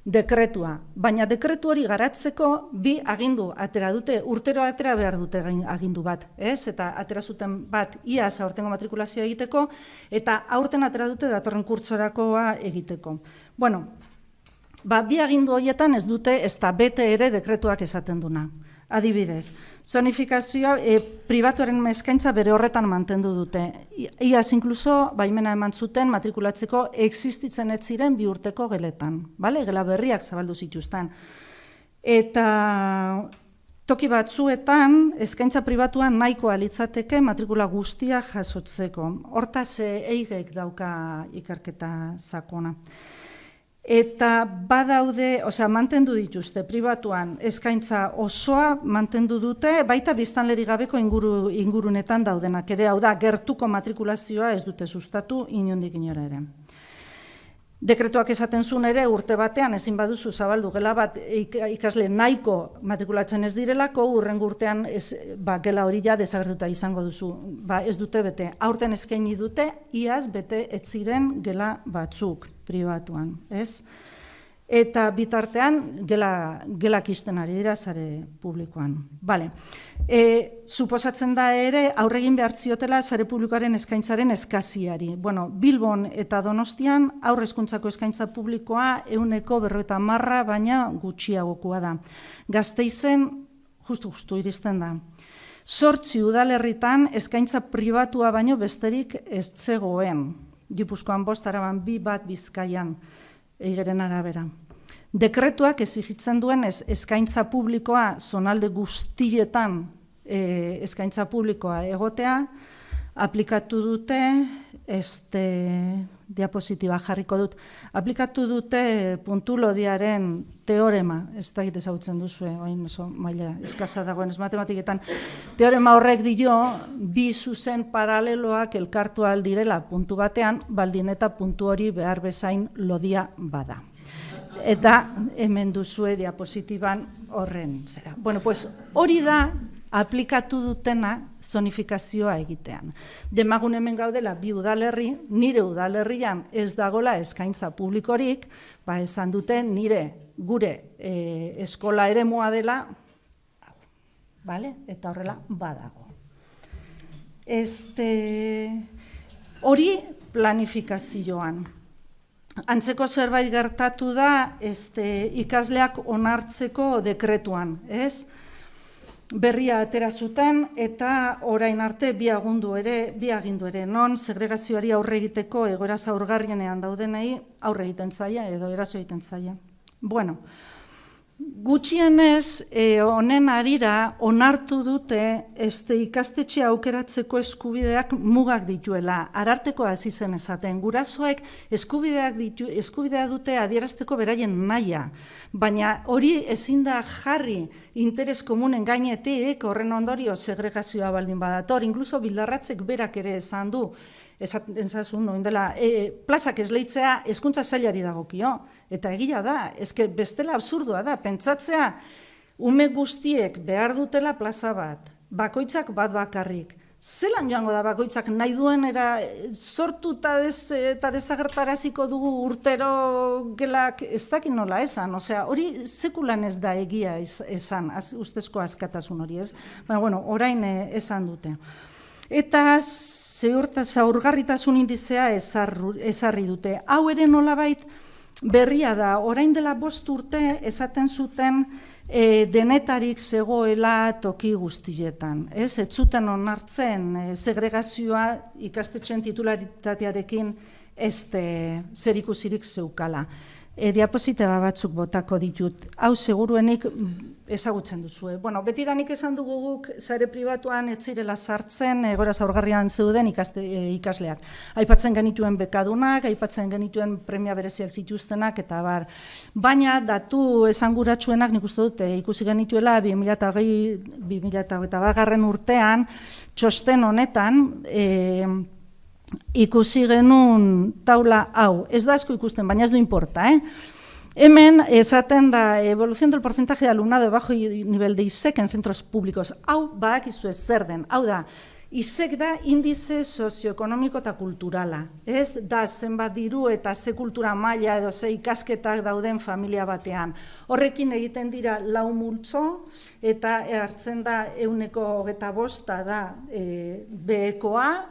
dekretua, baina dekretu hori garatzeko bi agindu atera dute, urtero atera behar dute agindu bat, eta atera zuten bat iaz aurtengo matrikulazioa egiteko, eta aurten atera dute datorren kurtsorakoa egiteko. Bueno, bi agindu horietan ez dute ez da bete ere dekretuak esaten duna. Adibidez, zonifikazioa pribatuaren eskaintza bere horretan mantendu dute. Iaz inkluso baimena eman zuten matrikulatzeko existitzen ez ziren 2 urteko geletan, gela berriak zabaldu zituzten. Eta toki batzuetan eskaintza pribatuan nahikoa litzateke matrikula guztia jasotzeko. Hortaz EIGek dauka ikerketa sakona. Eta badaude, mantendu dituzte, pribatuan eskaintza osoa mantendu dute, baita biztanleri gabeko ingurunetan daudenak ere, hau da, gertuko matrikulazioa ez dute sustatu inondik inora ere. Dekretuak esaten zuen ere, urte batean ezin baduzu zabaldu gela bat ikasle nahiko matrikulatzen ez direlako, urrengo urtean gela hori ja desagertuta izango duzu, ez dute bete. Aurten eskaini dute, iaz bete ez ziren gela batzuk pribatuan, ez? Eta bitartean gelak isten ari dira sare publikoan. Suposatzen da ere aurregin behar ziotela sare publikoaren eskaintzaren eskaziari. Bilbon eta Donostian aurre hezkuntzako eskaintza publikoa 50% baina gutxiagokoa da. Gasteizen justu iristen da. 8 udalerritan eskaintza pribatua baino besterik ez zegoen. Gipuzkoan 5, Araban 2, bat Bizkaian. EIGeren arabera. Dekretuak exigitzen duen eskaintza publikoa zonalde guztietan eskaintza publikoa egotea, aplikatu dute, diapositiba jarriko dut, aplikatu dute puntulodiaren teorema, ez da egite zautzen duzu, oin oso maila eskasa dagoen ez matematiketan, teorema horrek dio, bi zuzen paraleloak elkartu aldirela puntu batean, baldin eta puntu hori behar bezain lodia bada. Eta hemen duzue diapositiban horren zera. Hori da aplikatu dutena zonifikazioa egitean. Demagun hemen gaudela 2 udalerri, nire udalerrian ez dagola eskaintza publikorik, esan dute gure eskola eremua dela, eta horrela badago. Hori planifikazioan. Antzeko zerbait gertatu da ikasleak onartzeko dekretuan, ez? Berria atera zuten eta orain arte bi agindu ere non segregazioari aurre egiteko egoera zaurgarrienean daudenei aurre egiten zaia edo eraso egiten zaia. Gutxienez honen harira onartu dute ikastetxe aukeratzeko eskubideak mugak dituela. Arartekoa hasi zen esaten. Gurasoek eskubidea dute adierazteko beraien nahia. Baina hori ezin da jarri interes komunen gainetik horren ondorio segregazioa baldin badator. Inkluso Bildarratzek berak ere esan du. Esaten zazun, plazak esleitzea hezkuntza sailari dagokio. Eta egia da, bestela absurdua da, pentsatzea ume guztiek behar dutela plaza bat, bakoitzak bat bakarrik. Zelan joango da bakoitzak nahi duenera sortu eta desagertaraziko dugu urtero gelak ez dakin nola esan, hori sekulan ez da egia esan, ustezko askatasun hori ez, baina orain esan dute. eta zaurgarritasun indizea ezarri dute. Hau ere nolabait berria da, orain dela 5 urte esaten zuten denetarik zegoela toki guztietan. Ez zuten onartzen segregazioa ikastetxen titularitatearekin zerikusirik zeukala. Diapositiba batzuk botako ditut. Hau seguruenik ezagutzen duzue. Betidanik esan dugu guk sare pribatuan ez zirela sartzen, egoera zaurgarrian zeuden ikasleak. Aipatzen genituen bekadunak, aipatzen genituen premia bereziak zituztenak, eta bar. Baina datu esanguratsuenak nik uste dut ikusi genituela 2008 urtean, txosten honetan, ikusi genuen taula hau. Ez da asko ikusten, baina ez du importa, Hemen esaten da evolución del porcentaje de alumnado de bajo nivel de ISEC en centros públicos. Hau badakizu ez zer den. Hau da, ISEC da indize sozioekonomiko eta kulturala. Ez da zenbat diru eta ze kultura maila edo ze ikasketak dauden familia batean. Horrekin egiten dira 4 multzo eta hartzen da 25% da behekoa,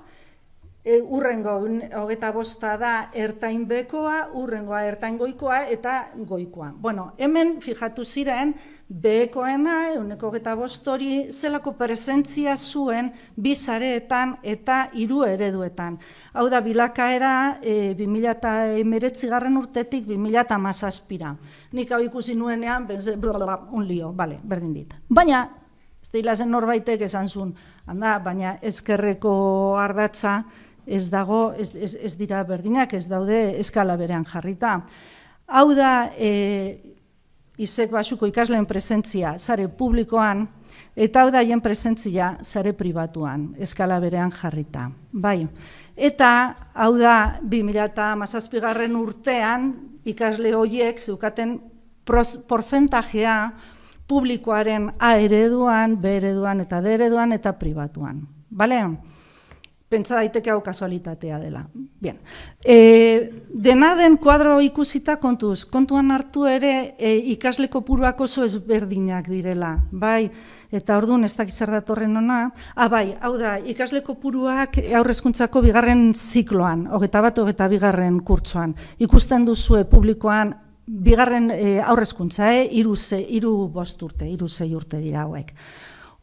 urrengo 25 da ertain bekoa, urrengoa ertain goikoa eta goikoa. Hemen fijatu ziren behekoena 25 hori zelako presentzia zuen 2 sareetan eta 3 ereduetan. Hau da bilakaera 2019 urtetik 2017. Nik hau ikusi nuenean, un lío, berdin dit. Baina, ez da zen norbaitek esan zuen, baina ezkerreko ardatza, ez dago, ez dira berdinak, ez daude eskala berean jarrita. Hau da, ISEC basuko ikasleen presentzia sare publikoan, eta hau da haien presentzia sare pribatuan, eskala berean jarrita. Eta hau da, 2017 urtean, ikasle horiek zeukaten porzentajea publikoaren A ereduan, B ereduan eta D ereduan eta pribatuan. Pentsa daiteke hau kasualitatea dela. Dena den kuadro ikusita kontuan hartu ere ikasle kopuruak oso ezberdinak direla. Eta orduan ez dakiz zer datorren ona. Hau da, ikasle kopuruak haurrezkuntzako 2. zikloan, 21-22 kurtsoan. Ikusten duzue publikoan 2. haurrezkuntza, 3-6 urte dira hauek.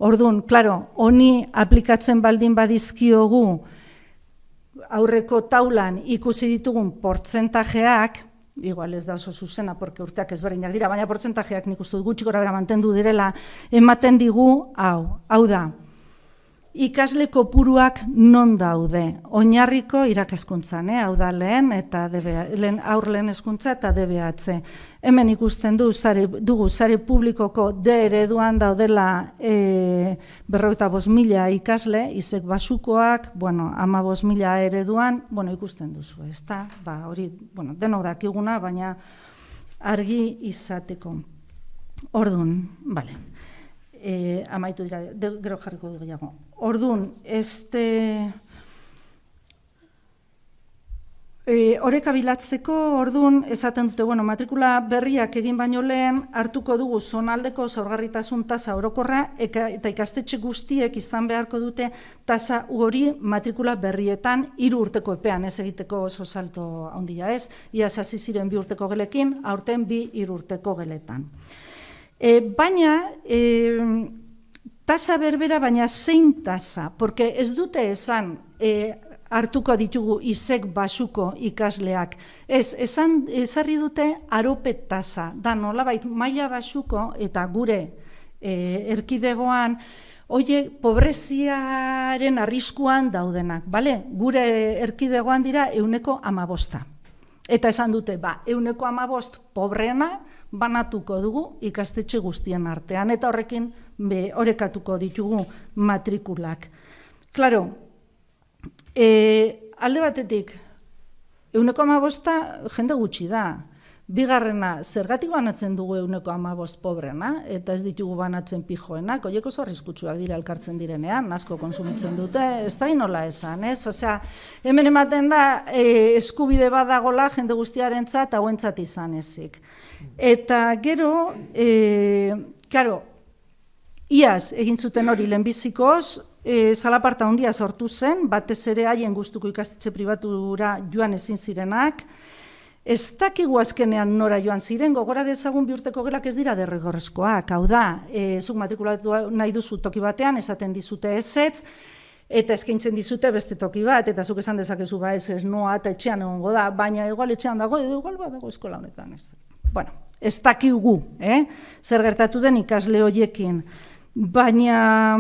Orduan, klaro, honi aplikatzen baldin badizkiogu aurreko taulan ikusi ditugun portzentajeak, igual ez da oso zuzena, porque urteak ezberdinak dira, baina portzentajeak nik uste dut gutxi gorabehera mantendu direla, ematen digu hau da. Ikasle kopuruak non daude, oinarriko irakaskuntzan, hau da lehen hezkuntza eta DBH. Hemen ikusten dugu sare publikoko D ereduan daudela 45.000 ikasle, ISEC basukoak, 15.000 ereduan, ikusten duzu, ez da? Hori, denok dakiguna, baina argi izateko. Orduan, amaitu dira, gero jarriko du gehiago. Orduan, oreka bilatzeko, orduan, esaten dute, matrikula berriak egin baino lehen, hartuko dugu zonaldeko zaurgarritasun tasa orokorra, eta ikastetxe guztiek izan beharko dute tasa hori matrikula berrietan 3 urteko epean, ez egiteko oso salto handia ez, iaz hasi ziren 2 urteko gelekin, aurten 2-3 urteko geletan. Baina, tasa berbera, baina zein tasa, porque ez dute esan hartuko ditugu ISEC basuko ikasleak. Ezarri dute arope tasa, da nolabait maila basuko eta gure erkidegoan, pobreziaren arriskuan daudenak, gure erkidegoan dira 15%. Eta esan dute, 15% pobreena banatuko dugu ikastetxe guztien artean, eta horrekin orekatuko ditugu matrikulak. Klaro, alde batetik, 15% jende gutxi da. Bigarrena, zergatik banatzen dugu 15% pobrena, eta ez ditugu banatzen pijoenak, horiek oso arriskutsuak dira elkartzen direnean, asko konsumitzen dute, ez da inola esan, ez? Osea, hemen ematen da eskubide badagola jende guztiarentzat hauentzat izan ezik. Eta gero, Iaz egin zuten hori lehenbizikoz, zalaparta handia sortu zen, batez ere haien gustuko ikastetxe pribatura joan ezin zirenak. Ez dakigu azkenean nora joan ziren, gogora dezagun 2 urteko gelak ez dira derrigorrezkoak. Hau da, zuk matrikulatu nahi duzu toki batean, esaten dizute ezetz, eta eskaintzen dizute beste toki bat, eta zuk esan dezakezu ez noa eta etxean egongo da, baina igual etxean dago, edo igual badago eskola honetan. Bueno, ez dakigu, zer gertatu den ikasle horiekin. Baina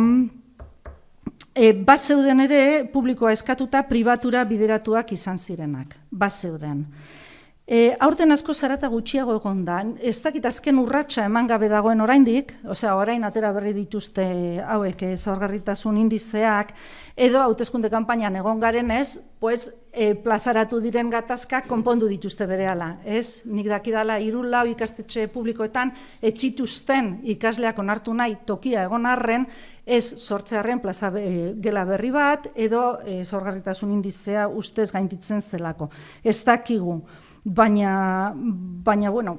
bat zeuden ere publikoa eskatuta pribatura bideratuak izan zirenak. Bat zeuden. Aurten asko zarata gutxiago egon da. Ez dakit azken urratsa eman gabe dagoen oraindik, osea orain atera berri dituzte hauek zaurgarritasun indizeak, edo hauteskunde kanpainan egon garenez, plazaratu diren gatazkak konpondu dituzte berehala. Nik dakidala 3-4 ikastetxe publikoetan etxituzten ikasleak onartu nahi tokia egon arren, ez sortzearren plaza gela berri bat, edo zaurgarritasun indizea ustez gainditzen zelako. Ez dakigu. Baina, bueno,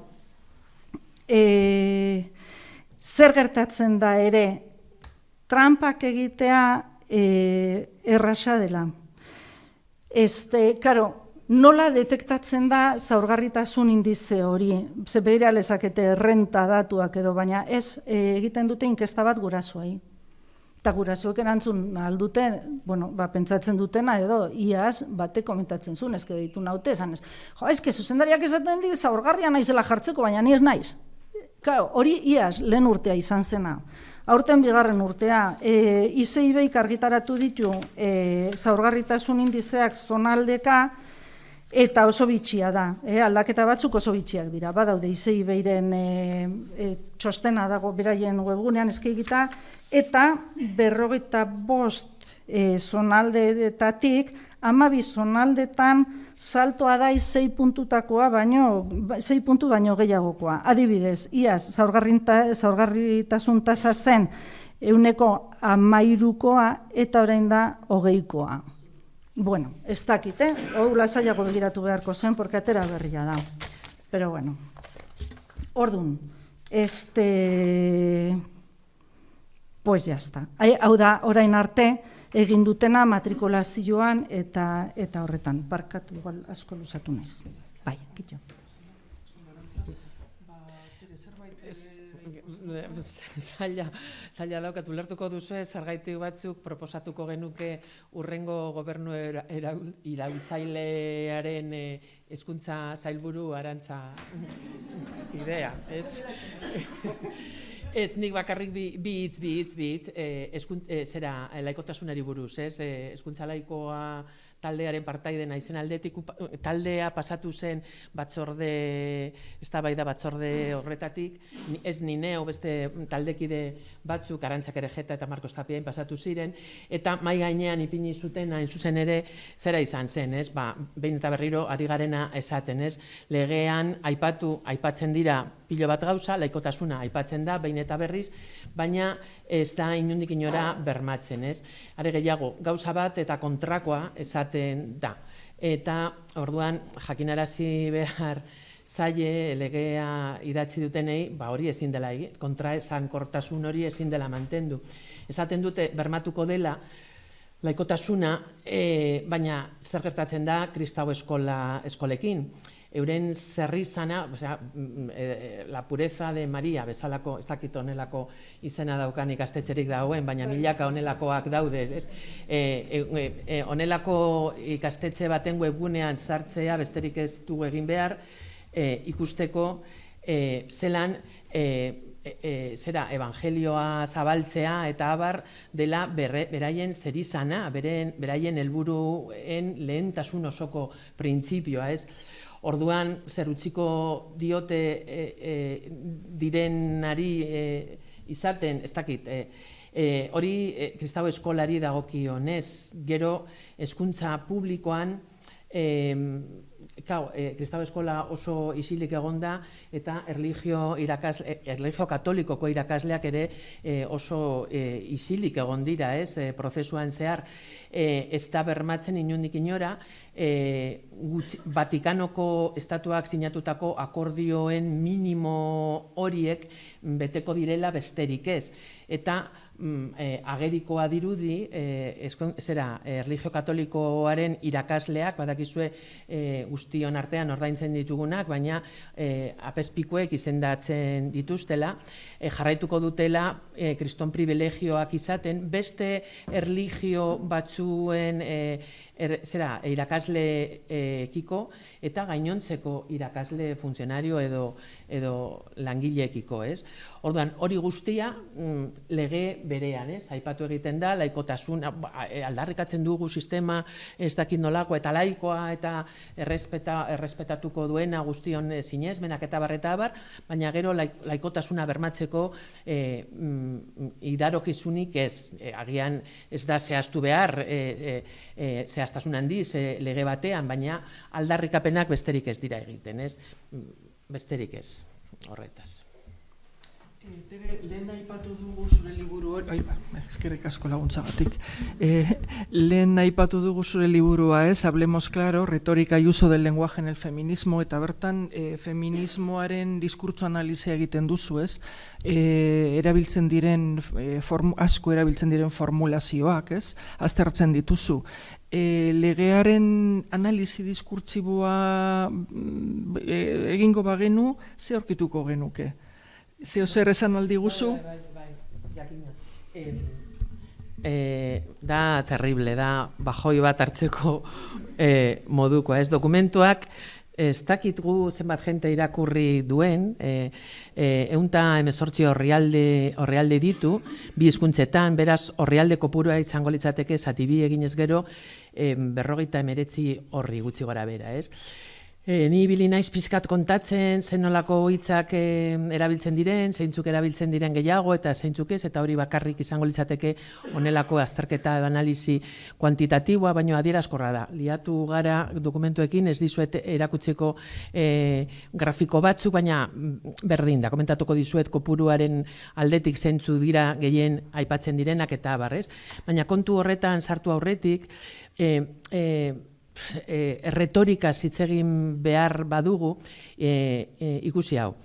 zer gertatzen da ere, trampak egitea erraza dela. Karo, nola detektatzen da zaurgarritasun indize hori, ze begira lezakete renta datuak edo, baina ez egiten dute inkesta bat gurasoei. Eta gurasoek erantzun alduten, pentsatzen dutena edo, iaz, batek komentatzen zuen, ezke deitu naute, esan ez. Ezke zuzendariak esaten dit, zaurgarria naizela jartzeko, baina ni ez naiz. Hori iaz, lehen urtea izan zena. Aurten 2. urtea, ICIBek argitaratu ditu zaurgarritasun indizeak zonaldeka, eta oso bitxia da, aldaketa batzuk oso bitxiak dira. Badaude ICIBren txostena dago beraien webgunean eskegita, eta 45 zonaldeetatik, 12 zonaldetan saltoa da 6 puntutakoa, 6 puntu baino gehiagokoa. Adibidez, iaz, zaurgarritasun tasa zen 13%koa eta orain da 20%koa. Bueno, ez dakit, hau lasaiago begiratu beharko zen, porque atera berria da. Pero bueno, ordun, pues ya está. Hau da, orain arte, egin dutena matrikulazioan eta horretan. Barkatu, igual asko luzatu naiz. Bai, kitxo. Zaila daukat, ulertuko duzu zergaitik batzuk proposatuko genuke urrengo gobernu iraultzailearen hezkuntza sailburu Arantza idea, ez? Ez, nik bakarrik bi hitz, zera laikotasunari buruz, ez? Hezkuntza laikoa taldearen partaide naizen aldetik, taldea pasatu zen eztabaida batzorde horretatik, ez ni neu beste taldekide batzuk, Arantzak Erejeta eta Markos Tapiain pasatu ziren, eta mai gainean ipini zuten hain zuzen ere zera izan zen, ez? Behin eta berriro ari garena esaten, ez? Legean aipatzen dira pilo bat gauza, laikotasuna aipatzen da, behin eta berriz, baina ez da inondik inora bermatzen, ez? Are gehiago, gauza bat eta kontrakoa esaten da. Eta orduan jakinarazi behar zaie legea idatzi dutenei, hori ezin dela, kontraesankortasun hori ezin dela mantendu. Esaten dute bermatuko dela laikotasuna, baina zer gertatzen da kristau eskolekin. Euren zerrizana, la pureza de Maria, bezalako, ez dakit honelako izena daukan ikastetxerik dagoen, baina milaka honelakoak daude. Honelako ikastetxe baten webgunean sartzea, besterik ez du egin behar, ikusteko zelan evangelioa zabaltzea eta abar dela beraien zerizana, beraien helburuen lehentasun osoko printzipioa, ez? Orduan, zer utziko diote direnari izaten, ez dakit, hori kristau eskolari dagokionez, gero hezkuntza publikoan kristau eskola oso isilik egonda eta erlijio katolikoko irakasleak ere oso isilik egon dira, prozesuan zehar, ez da bermatzen inondik inora, Vatikanoko estatuak sinatutako akordioen minimo horiek beteko direla besterik ez. Eta agerikoa dirudi, erlijio katolikoaren irakasleak, badakizue guztion artean ordaintzen ditugunak, baina apezpikuek izendatzen dituztela, jarraituko dutela kriston privilegioak izaten, beste erlijio batzuen irakasleekiko eta gainontzeko irakasle funtzionario edo langileekiko, ez? Orduan, hori guztia lege berean, ez? Aipatu egiten da, laikotasun, aldarrikatzen dugu sistema ez dakit nolako, eta laikoa eta errespetatuko duena guztion sinesmenak eta abar, baina gero laikotasuna bermatzeko idarokizunik ez, agian ez da zehaztu behar, zehaztasun handiz lege batean, baina aldarrikapenak besterik ez dira egiten, ez? Besterik ez, horretaz. Lehen aipatu dugu zure liburu hori, eskerrik asko laguntzagatik, lehen aipatu dugu zure liburua, Hablemos claro, retórica y uso del lenguaje en el feminismo, eta bertan feminismoaren diskurtso analizia egiten duzu, erabiltzen diren, asko erabiltzen diren formulazioak, aztertzen dituzu. Legearen analizi diskurtsiboa egingo bagenu, ze aurkituko genuke? Zeo zer esan aldi guzu? Jakina. Da terrible, da bajoi bat hartzeko modukoa. Dokumentuak, ez dakit gu zenbat jente irakurri duen, 118 orrialde ditu, bi hizkuntzetan, beraz orrialde kopurua izango litzateke zati bi eginez gero, 59 orri gutxi gora bera, ez? Ni ibili naiz pizkat kontatzen zenolako hitzak erabiltzen diren, zeintzuk erabiltzen diren gehiago eta zeintzuk ez, eta hori bakarrik izango litzateke honelako azterketa edo analizi kuantitatiboa, baino adierazkorra da. Liatu gara dokumentuekin, ez dizuet erakutzeko grafiko batzuk, baina berdin da, komentatuko dizuet kopuruaren aldetik zeintzu dira gehien aipatzen direnak eta abarrez. Baina kontu horretan sartu aurretik, erretorika hitz egin behar badugu, ikusi hau,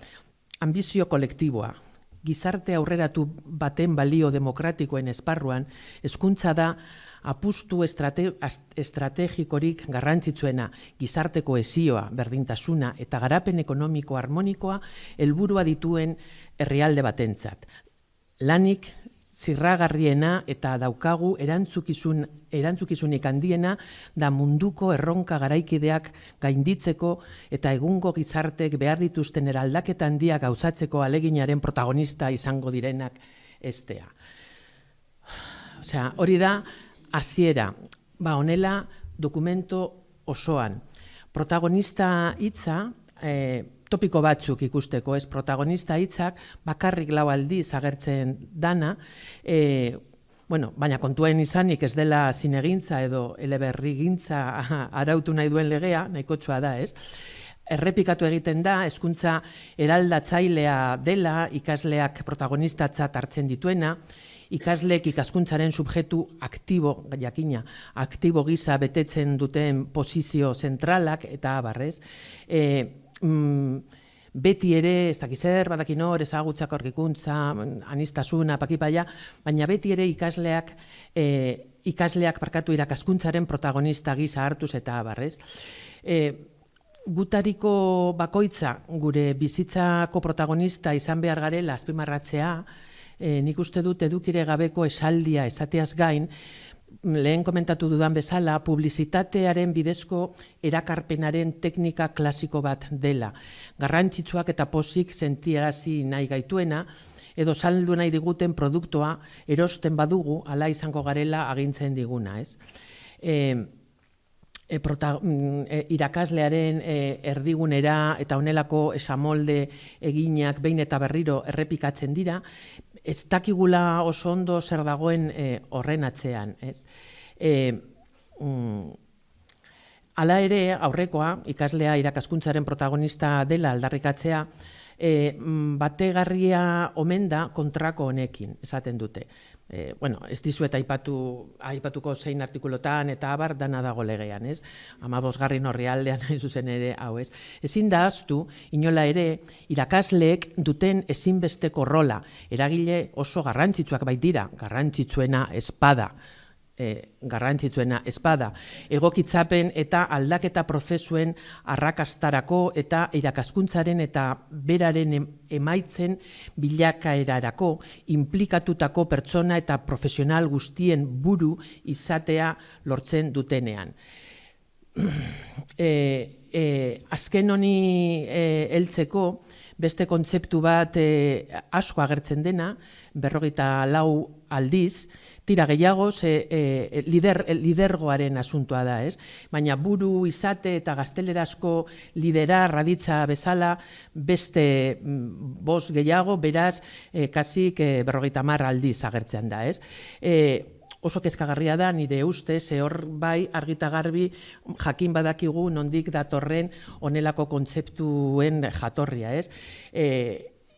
ambizio kolektiboa, gizarte aurreratu baten balio demokratikoen esparruan, hezkuntza da apustu estrategikorik garrantzitsuena, gizarte kohesioa, berdintasuna eta garapen ekonomiko harmonikoa helburua dituen herrialde batentzat. Lanik zirragarriena eta daukagu erantzukizunik handiena da munduko erronka garaikideak gainditzeko eta egungo gizartek behar dituzten eraldaketa handiak gauzatzeko aleginaren protagonista izango direnak estea. Osea, hori da hasiera. Honela dokumento osoan. Protagonista hitza, topiko batzuk ikusteko, ez protagonista hitzak bakarrik 4 aldiz agertzen dana, baina kontuen izanik ez dela zinegintza edo eleberrigintza arautu nahi duen legea, nahikotsua da, ez? Errepikatu egiten da, hezkuntza eraldatzailea dela, ikasleak protagonistatzat hartzen dituena, ikasleek ikaskuntzaren subjektu aktibo, jakina, aktibo gisa betetzen duten posizio zentralak eta abarrez, beti ere, ez dakizer, badakin hor, ezagutzak aurkikuntza, anistasuna, pakipaia, baina beti ere ikasleak irakaskuntzaren protagonista gisa hartuz eta abarrez. Gutariko bakoitza, gure bizitzako protagonista izan behar garela azpimarratzea, nik uste dut edukire gabeko esaldia esateaz gain, lehen komentatu dudan bezala, publizitatearen bidezko erakarpenaren teknika klasiko bat dela. Garrantzitsuak eta pozik sentiarazi nahi gaituena, edo saldu nahi diguten produktua erosten badugu, ala izango garela agintzen diguna, ez? Irakaslearen erdigunera eta honelako esamolde eginak behin eta berriro errepikatzen dira, ez dakigula oso ondo zer dagoen horren atzean, ez? Hala ere, aurrekoa, ikaslea irakaskuntzaren protagonista dela aldarrikatzea, bategarria omen da kontrako honekin, esaten dute. Bueno, ez dizuet aipatuko zein artikulotan eta abar dana dago legean, ez? 15. orrialdean hain zuzen ere hau, ez? Ezin da ahaztu, inola ere, irakasleek duten ezinbesteko rola, eragile oso garrantzitsuak baitira, garrantzitsuena espada, egokitzapen eta aldaketa prozesuen arrakastarako eta irakaskuntzaren eta beraren emaitzen bilakaerarako implikatutako pertsona eta profesional guztien buru izatea lortzen dutenean. Azken honi heltzeko beste kontzeptu bat asko agertzen dena, 44 aldiz, tira gehiago, lidergoaren asuntoa da, ez? Baina buru izate eta gaztelerazko liderar raditza bezala beste 5 gehiago, beraz, kasik 50 aldiz agertzen da, ez? Oso kezkagarria da, nire ustez, hor bai argita garbi jakin badakigu nondik datorren honelako kontzeptuen jatorria, ez?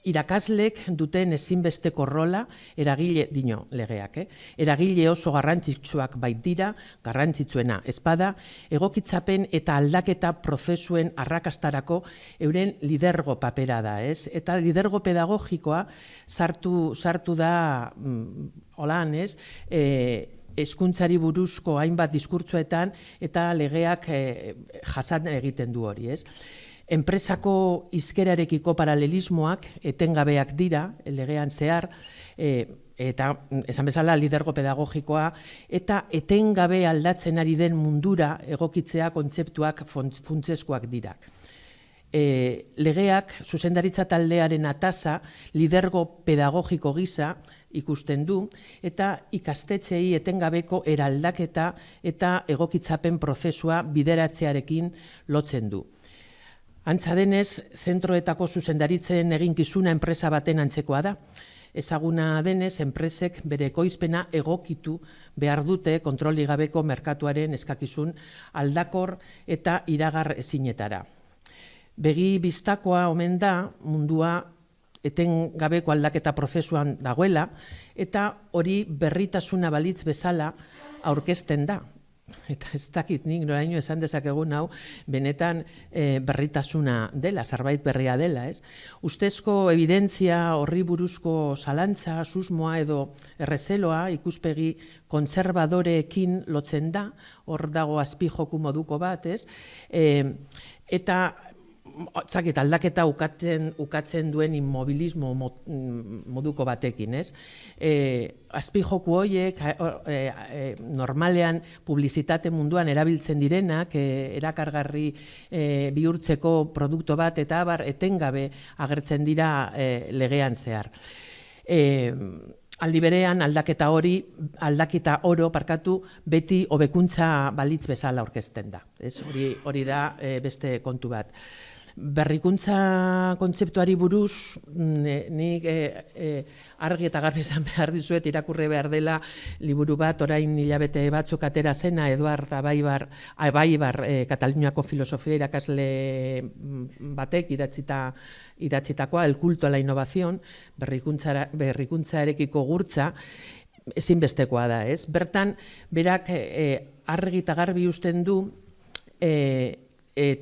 Irakaslek duten ezinbesteko rola, eragile, dino legeak, eragile oso garrantzitsuak baitira, garrantzitsuena espada, egokitzapen eta aldaketa prozesuen arrakastarako euren lidergo papera da, ez? Eta lidergo pedagogikoa sartu da, holan, ez? Hezkuntzari buruzko hainbat diskurtsoetan eta legeak jasan egiten du hori, ez? Enpresako hizkerarekiko paralelismoak etengabeak dira, legean zehar, eta esan bezala lidergo pedagogikoa, eta etengabe aldatzen ari den mundura egokitzea kontzeptuak funtsezkoak dira. Legeak zuzendaritza taldearen atasa lidergo pedagogiko gisa ikusten du, eta ikastetxeei etengabeko eraldaketa eta egokitzapen prozesua bideratzearekin lotzen du. Antza denez, zentroetako zuzendaritzen eginkizuna enpresa baten antzekoa da. Ezaguna denez, enpresek bere ekoizpena egokitu behar dute kontrolik gabeko merkatuaren eskakizun aldakor eta iragar ezinetara. Begi bistakoa omen da mundua etengabeko aldaketa prozesuan dagoela eta hori berritasuna balitz bezala aurkezten da. Eta ez dakit nik noraino esan dezakegun hau benetan berritasuna dela, zerbait berria dela, ez? Ustezko evidentzia horri buruzko zalantza, susmoa edo errezeloa ikuspegi kontserbadoreekin lotzen da, hor dago azpijoku moduko bat, ez? Eta aldaketa ukatzen duen inmobilismo moduko batekin, ez? Azpijoku horiek normalean publizitate munduan erabiltzen direnak, erakargarri bihurtzeko produktu bat eta abar etengabe agertzen dira legean zehar. Aldi berean aldaketa oro beti hobekuntza balitz bezala aurkezten da. Hori da beste kontu bat. Berrikuntza kontzeptuari buruz, nik argi eta garbi esan behar dizuet, irakurri behar dela liburu bat, orain hilabete batzuk atera zena, Eduard Abaibar Kataluniako filosofia irakasle batek idatzitakoa, El culto a la innovación, berrikuntzarekiko gurtza, ezinbestekoa da, ez? Bertan, berak argi eta garbi usten du,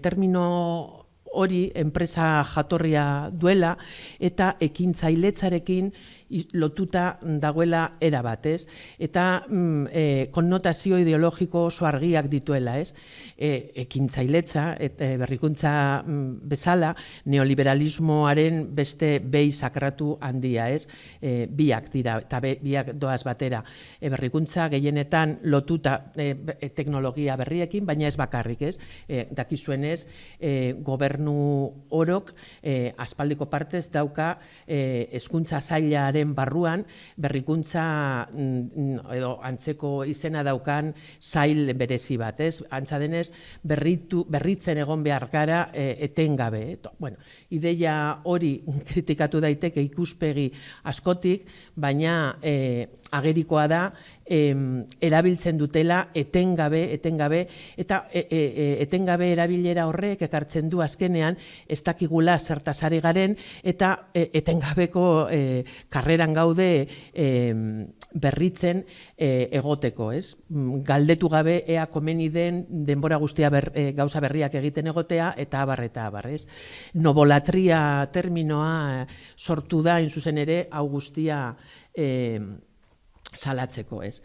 termino hori enpresa jatorria duela eta ekintzailetzarekin lotuta dagoela erabat, ez? Eta konnotazio ideologiko oso argiak dituela, ez? Ekintzailetza, berrikuntza bezala, neoliberalismoaren beste behi sakratu handia, ez? Biak dira, eta biak doaz batera. Berrikuntza gehienetan lotuta teknologia berriekin, baina ez bakarrik, ez? Dakizuenez, gobernu orok aspaldiko partez dauka hezkuntza sailaren barruan berrikuntza edo antzeko izena daukan sail berezi bat, ez? Antza denez, berritzen egon behar gara etengabe. Bueno, ideia hori kritikatu daiteke ikuspegi askotik, baina agerikoa da erabiltzen dutela etengabe, eta etengabe erabilera horrek ekartzen du azkenean ez dakigula zertaz ari garen, eta etengabeko karreran gaude berritzen egoteko, ez? Galdetu gabe ea komeni den denbora guztia gauza berriak egiten egotea, eta abar, ez? Novolatria terminoa sortu da, in zuzen ere, hau guztia salatzeko, ez?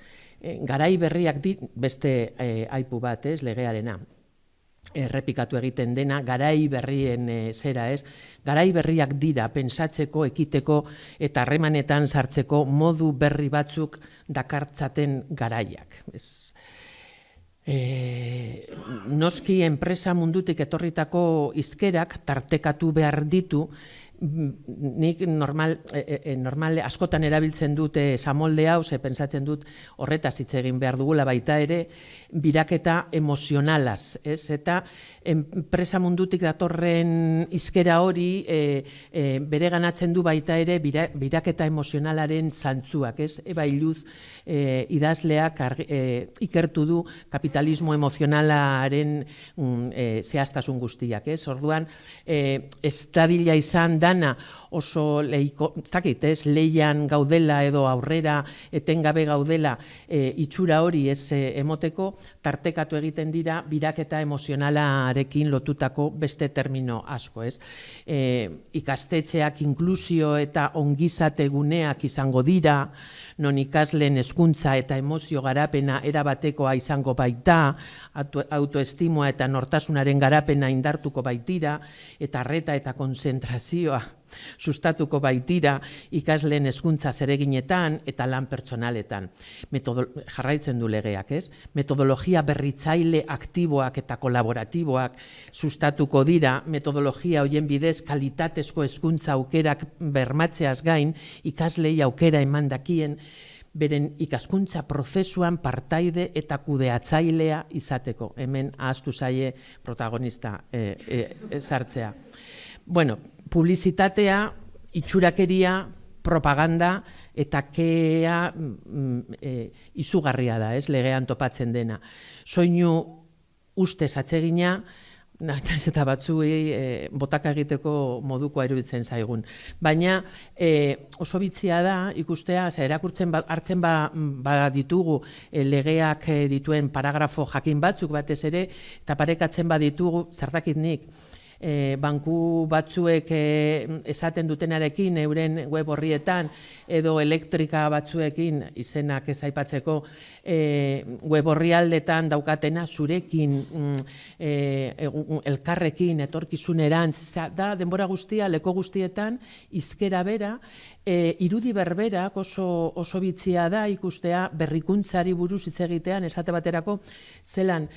Garai berriak beste aipu bat, ez, legearena. Errepikatu egiten dena, garai berrien zera, ez? Garai berriak dira pentsatzeko, ekiteko eta harremanetan sartzeko modu berri batzuk dakartzaten garaiak, ez? Noski enpresa mundutik etorritako hizkerak tartekatu behar ditu. Nik normal askotan erabiltzen dute esamolde hau, ze pentsatzen dut horretaz hitz egin behar dugula baita ere, biraketa emozionalaz, ez? Eta enpresa mundutik datorren hizkera hori bere ganatzen du baita ere biraketa emozionalaren zantzuak, ez? Eba Iluz idazleak ikertu du kapitalismo emozionalaren zehaztasun guztiak, ez? Orduan, estadila izan da oso leian gaudela edo aurrera etengabe gaudela itxura hori ez emoteko, tartekatu egiten dira biraketa emozionalarekin lotutako beste termino asko, ez? Ikastetxeak inklusio eta ongizate guneak izango dira, non ikasleen hezkuntza eta emozio garapena erabatekoa izango baita, autoestimoa eta nortasunaren garapena indartuko baitira, eta arreta eta konzentrazioa sustatuko baitira ikasleen hezkuntza zereginetan eta lan pertsonaletan. Jarraitzen du legeak, ez? Metodologia berritzaile aktiboak eta kolaboratiboak sustatuko dira, metodologia hoien bidez kalitatezko hezkuntza aukerak bermatzeaz gain, ikaslei aukera emandakien beren ikaskuntza prozesuan partaide eta kudeatzailea izateko. Hemen ahaztu zaie protagonista sartzea. Bueno, publizitatea, itxurakeria, propaganda eta kea izugarria da, ez, legean topatzen dena. Soinu ustez atsegina, eta batzuei botaka egiteko modukoa iruditzen zaigun. Baina oso bitzia da ikustea, erakurtzen hartzen baditugu legeak dituen paragrafo jakin batzuk batez ere, eta parekatzen baditugu, zertakit nik, banku batzuek esaten dutenarekin euren web horrietan edo elektrika batzuekin izenak ez aipatzeko web horrialdetan daukatena zurekin elkarrekin etorkizunerantz da denbora guztia leko guztietan hizkera bera irudi berberak oso bitzia da ikustea berrikuntzari buruz hitz egitean esate baterako zelan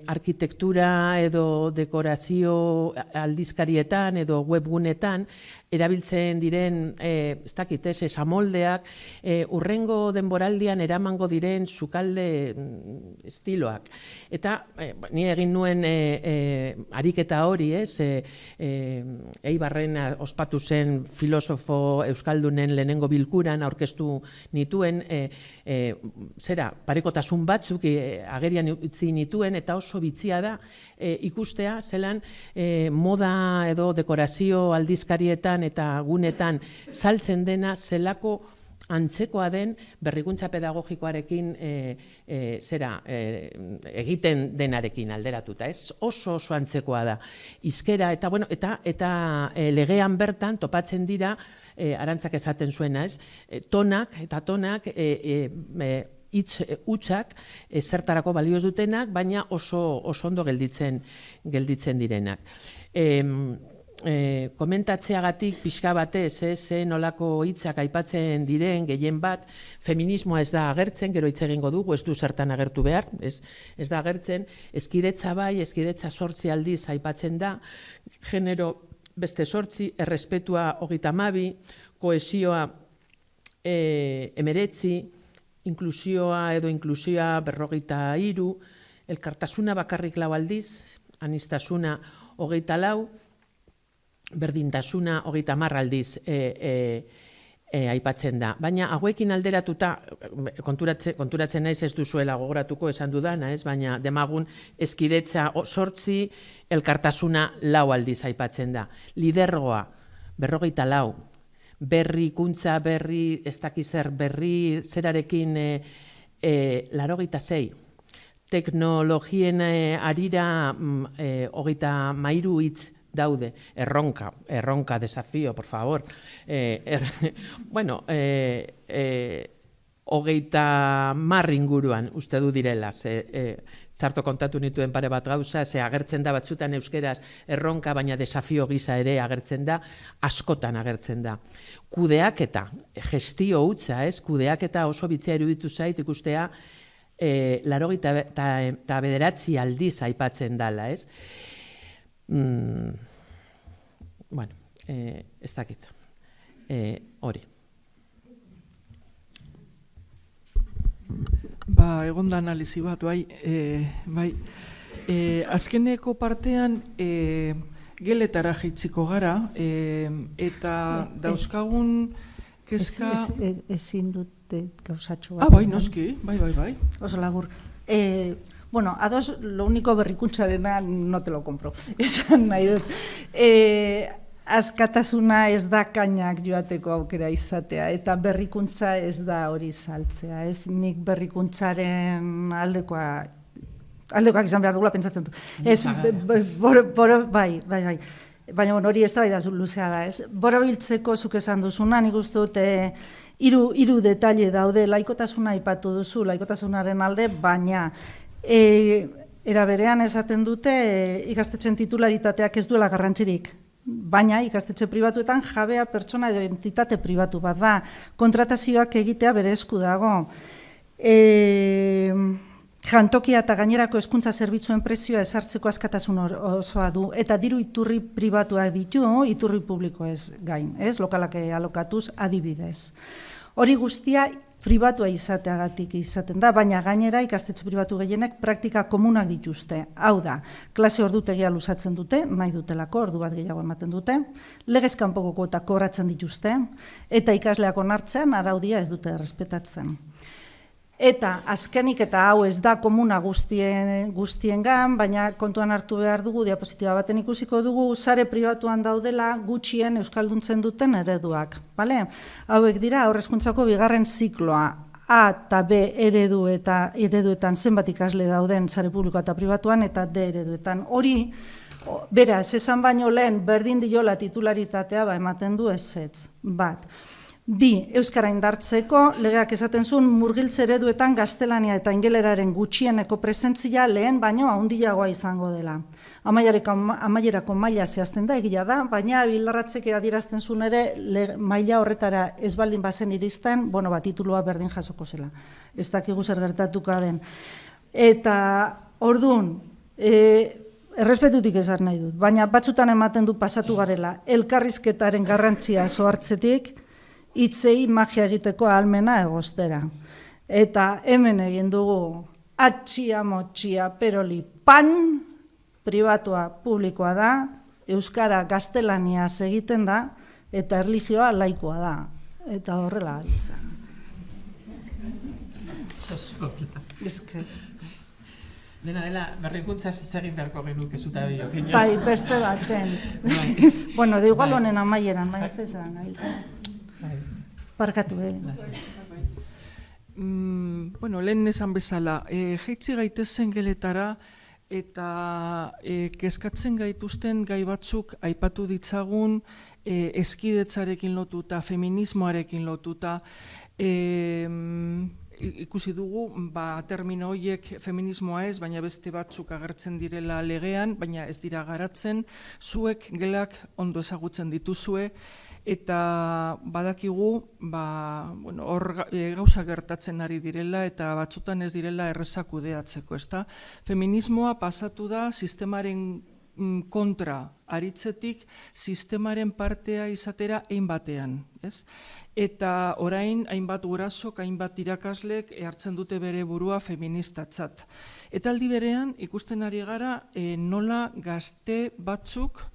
arkitektura edo dekorazio aldizkarietan edo webgunetan erabiltzen diren ez dakit esamoldeak hurrengo denboraldian eramango diren sukalde estiloak. Eta ni egin nuen ariketa hori, Eibarren ospatu zen filosofo euskaldunen lehenengo bilkuran aurkeztu nituen parekotasun batzuk agerian utzi nituen eta oso bitzia da ikustea zelan moda edo dekorazio aldizkarietan eta gunetan saltzen dena zelako antzekoa den berrikuntza pedagogikoarekin egiten denarekin alderatuta. Ez oso antzekoa da. Hizkera eta legean bertan topatzen dira Arantzak esaten zuena, tonak hitz hutsak zertarako balio ez dutenak, baina oso ondo gelditzen direnak. Komentatzeagatik pixka batez, nolako hitzak aipatzen diren gehien bat, feminismoa ez da agertzen, gero hitz egingo dugu, ez du zertan agertu behar, ez da agertzen, hezkidetza bai, hezkidetza 8 aldiz aipatzen da, genero beste 8, errespetua 32, kohesioa 19, inklusioa edo inklusioa 43, elkartasuna bakarrik 4 aldiz, aniztasuna 24, berdintasuna 30 aldiz aipatzen da. Baina hauekin alderatuta, konturatzen naiz ez duzuela gogoratuko esan dudana, ez? Baina demagun eskidetza 8, elkartasuna 4 aldiz aipatzen da. Lidergoa 44, berrikuntza, ez dakizer berri zerarekin 86, teknologien arira 33 hitz daude, erronka, desafío, por favor. Bueno, 30 inguruan uste du direla, txarto kontatu nituen pare bat gauza, ze agertzen da batzutan euskeraz erronka, baina desafio gisa ere agertzen da, askotan agertzen da. Kudeaketa, gestio hutsa, kudeaketa oso bitzea iruditu zait ikustea 89 aldiz aipatzen dala, ez? Bueno, ez dakit. Hori. Egon da analizi bat, bai. Azkeneko partean geletara jaitziko gara, eta dauzkagun kezka... Ezin dute gauzatxo bat. Bai, noski, bai. Oso labur. Bueno, ados, lo único berrikuntzarena no te lo compro. Esan nahi dut. Askatasuna ez da kainak joateko aukera izatea, eta berrikuntza ez da hori saltzea. Ez nik berrikuntzaren aldekoak izan behar dugula pentsatzen du. Bai. Baina hori ez da bai da luzea da, ez? Borobiltzeko zuk esan duzuna, nik uste dut hiru detaile daude, laikotasuna aipatu duzu, laikotasunaren alde, baina era berean esaten dute ikastetxen titularitateak ez duela garrantzirik. Baina ikastetxe pribatuetan jabea pertsona edo entitate pribatu bat da. Kontratazioak egitea bere esku dago. Jantokia eta gainerako hezkuntza zerbitzuen prezioa ezartzeko askatasun osoa du. Eta diru iturri pribatuak ditu, iturri publiko ez gain, lokalak alokatuz adibidez. Hori guztia pribatua izateagatik izaten da, baina gainera ikastetxe pribatu gehienek praktika komunak dituzte. Hau da, klase ordutegia luzatzen dute, nahi dutelako, ordu bat gehiago ematen dute, legez kanpoko kuota kobratzen dituzte, eta ikasleak onartzean araudia ez dute errespetatzen. Eta azkenik eta hau ez da komuna guztiengan, baina kontuan hartu behar dugu, diapositiba baten ikusiko dugu, sare pribatuan daudela gutxien euskalduntzen duten ereduak. Hauek dira, aurrezkuntzako bigarren zikloa, A eta B ereduetan zenbat ikasle dauden sare publikoa eta pribatuan, eta D ereduetan. Hori, beraz, esan baino lehen berdin diola titularitatea ematen du ezetz. Bat. 2. Euskara indartzeko, legeak esaten zuen murgiltze ereduetan gaztelania eta ingeleraren gutxieneko presentzia lehen baino handiagoa izango dela. Amaierako maila zehazten da, egia da, baina bildarratzek adierazten zuen ere maila horretara ez baldin bazen iristen, titulua berdin jasoko zela. Ez dakigu zer gertatuko den. Eta orduan, errespetutik esan nahi dut, baina batzutan ematen du pasatu garela, elkarrizketaren garrantzia zohartzetik, hitzei magia egiteko ahalmena egostera. Eta hemen egin dugu atxia motxia peroli pan, pribatua publikoa da, euskara gaztelaniaz egiten da, eta erlijioa laikoa da. Eta horrela aritzen. Dela, berrikuntza zitzegin beharko genuke zuta biok. Bai, beste baten. Bueno, de igual honen amaieran, bai, ez da izan gabiltzen. Parkatu, lehen esan bezala, jaitsi gaitezen geletara eta kezkatzen gaituzten gai batzuk aipatu ditzagun eskidetzarekin lotuta, feminismoarekin lotuta, ikusi dugu, termino horiek feminismoa ez, baina beste batzuk agertzen direla legean, baina ez dira garatzen, zuek gelak ondo ezagutzen dituzue, eta badakigu hor gauza gertatzen ari direla eta batzutan ez direla errezak kudeatzeko, ezta? Feminismoa pasatu da sistemaren kontra aritzetik sistemaren partea izatera hainbatean, ez? Eta orain hainbat gurasok, hainbat irakaslek hartzen dute bere burua feministatzat. Eta aldi berean ikusten ari gara nola gazte batzuk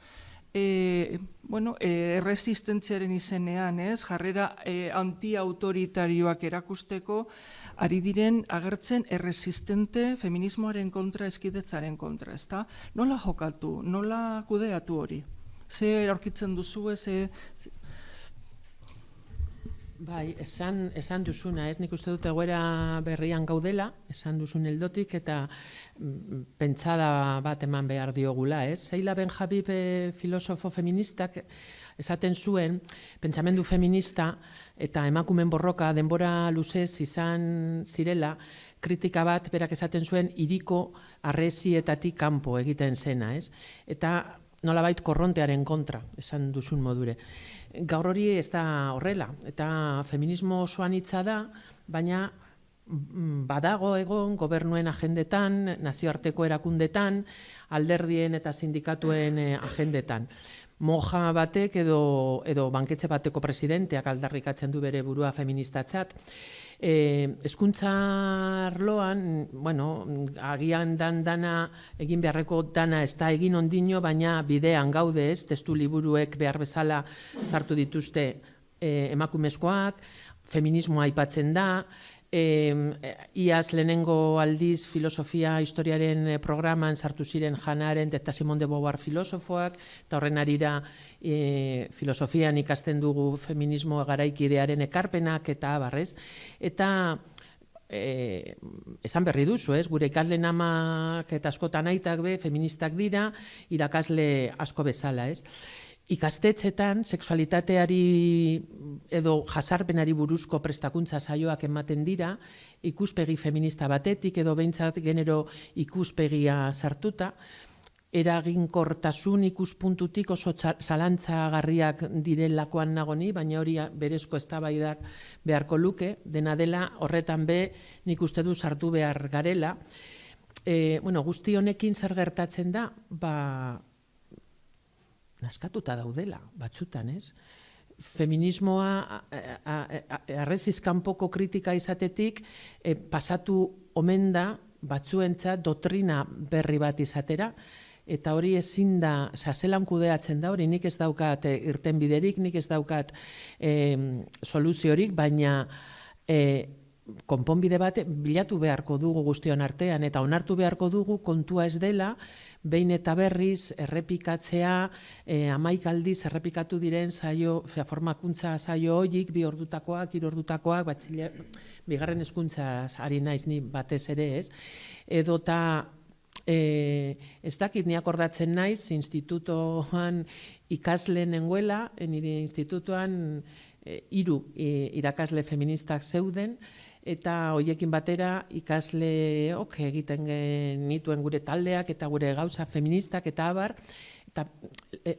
erresistentziaren izenean, jarrera antiautoritarioak erakusteko, ari diren agertzen erresistente feminismoaren kontra, eskidetzaren kontra, ezta? Nola jokatu, nola kudeatu hori? Ze aurkitzen duzu, Bai, esan duzuna, nik uste dut egoera berrian gaudela, esan duzun ildotik, eta pentsada bat eman behar diogula, Sheila Ben-Habib filosofo feministak esaten zuen, pentsamendu feminista eta emakumen borroka denbora luzez izan zirela, kritika bat berak esaten zuen hiriko harresietatik kanpo egiten zena, eta nolabait korrontearen kontra, esan duzun modure. Gaur hori ez da horrela, eta feminismo osoan hitza da, baina badago egon gobernuen agendetan, nazioarteko erakundetan, alderdien eta sindikatuen agendetan. Moja batek edo banketxe bateko presidenteak aldarrikatzen du bere burua feministatzat. Hezkuntza arloan, agian dana, egin beharreko dana ez da egin ondino, baina bidean gaude, testu liburuek behar bezala sartu dituzte emakumezkoak, feminismoa aipatzen da, iaz lehenengo aldiz filosofia historiaren programan sartu ziren Hannah Arendt eta Simone de Beauvoir filosofoak, eta horren arira filosofian ikasten dugu feminismo garaikidearen ekarpenak eta abarrez. Eta esan berri duzu, gure ikasleen amak eta askotan aitak feministak dira, irakasle asko bezala, Ikastetxetan, sexualitateari edo jasarpenari buruzko prestakuntza saioak ematen dira, ikuspegi feminista batetik edo behintzat genero ikuspegia sartuta, eraginkortasun ikuspuntutik oso zalantzagarriak direlakoan nagoni, baina hori berezko eztabaidak beharko luke, dena dela horretan nik uste du sartu behar garela. Guzti honekin zer gertatzen da, naskatuta daudela, batzutan, Feminismoa arreziz kanpoko kritika izatetik pasatu omen da batzuentzat doktrina berri bat izatera, eta hori ezin da, zelan kudeatzen da hori, nik ez daukat irtenbiderik, nik ez daukat soluziorik, baina konponbide bat bilatu beharko dugu guztion artean, eta onartu beharko dugu kontua ez dela, behin eta berriz errepikatzea, 11 aldiz errepikatu diren formakuntza saio horiek, 2 ordutakoak, 3 ordutakoak, bigarren hezkuntzaz ari naiz ni batez ere, edota ez dakit ni akordatzen naiz, institutoan ikasle nengoela, nire institutoan 3 irakasle feministak zeuden, eta horiekin batera ikasleok egiten genituen gure taldeak eta gure gauza feministak eta abar, eta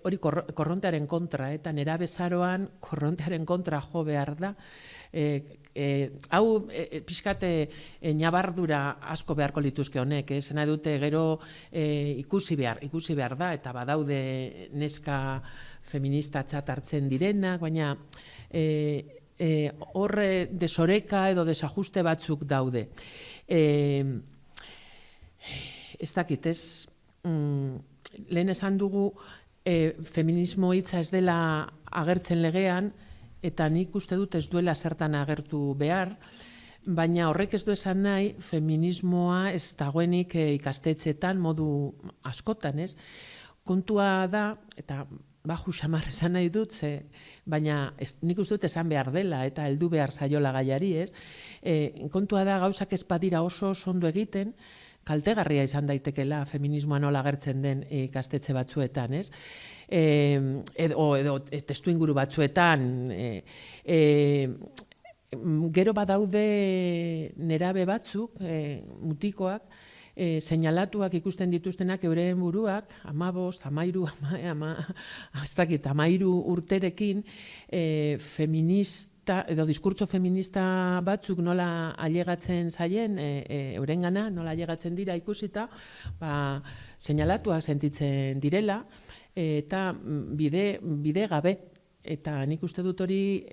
hori korrontearen kontra, eta nera bezaroan korrontearen kontra jo behar da. Hau pixkate nabardura asko beharko lituzke honek, zena dute gero ikusi behar da, eta badaude neska feministatzat hartzen direnak, baina horre desoreka edo desajuste batzuk daude. Ez dakit, lehen esan dugu feminismo hitza ez dela agertzen legean, eta nik uste dut ez duela zertan agertu behar, baina horrek ez du esan nahi feminismoa ez dagoenik ikastetxeetan modu askotan, kontua da, eta baju xamar esan nahi dut, baina nik uste dut esan behar dela eta heldu behar zaiola gaiari, kontua da gauzak ez badira oso ondo egiten, kaltegarria izan daitekela feminismoa nola agertzen den ikastetxe batzuetan, edo testu inguru batzuetan, gero badaude nerabe batzuk, mutikoak, seinalatuak ikusten dituztenak euren buruak, 13 urterekin feminista edo diskurtso feminista batzuk nola ailegatzen zaien eurengana, nola ailegatzen dira ikusita, seinalatuak sentitzen direla eta bide gabe. Eta nik uste dut hori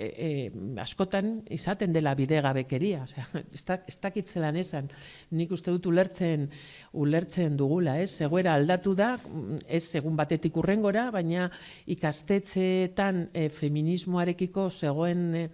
askotan izaten dela bidegabekeria. Ez dakit zelan esan. Nik uste dut ulertzen dugula. Egoera aldatu da, ez egun batetik urrengora, baina ikastetxeetan feminismoarekiko zegoen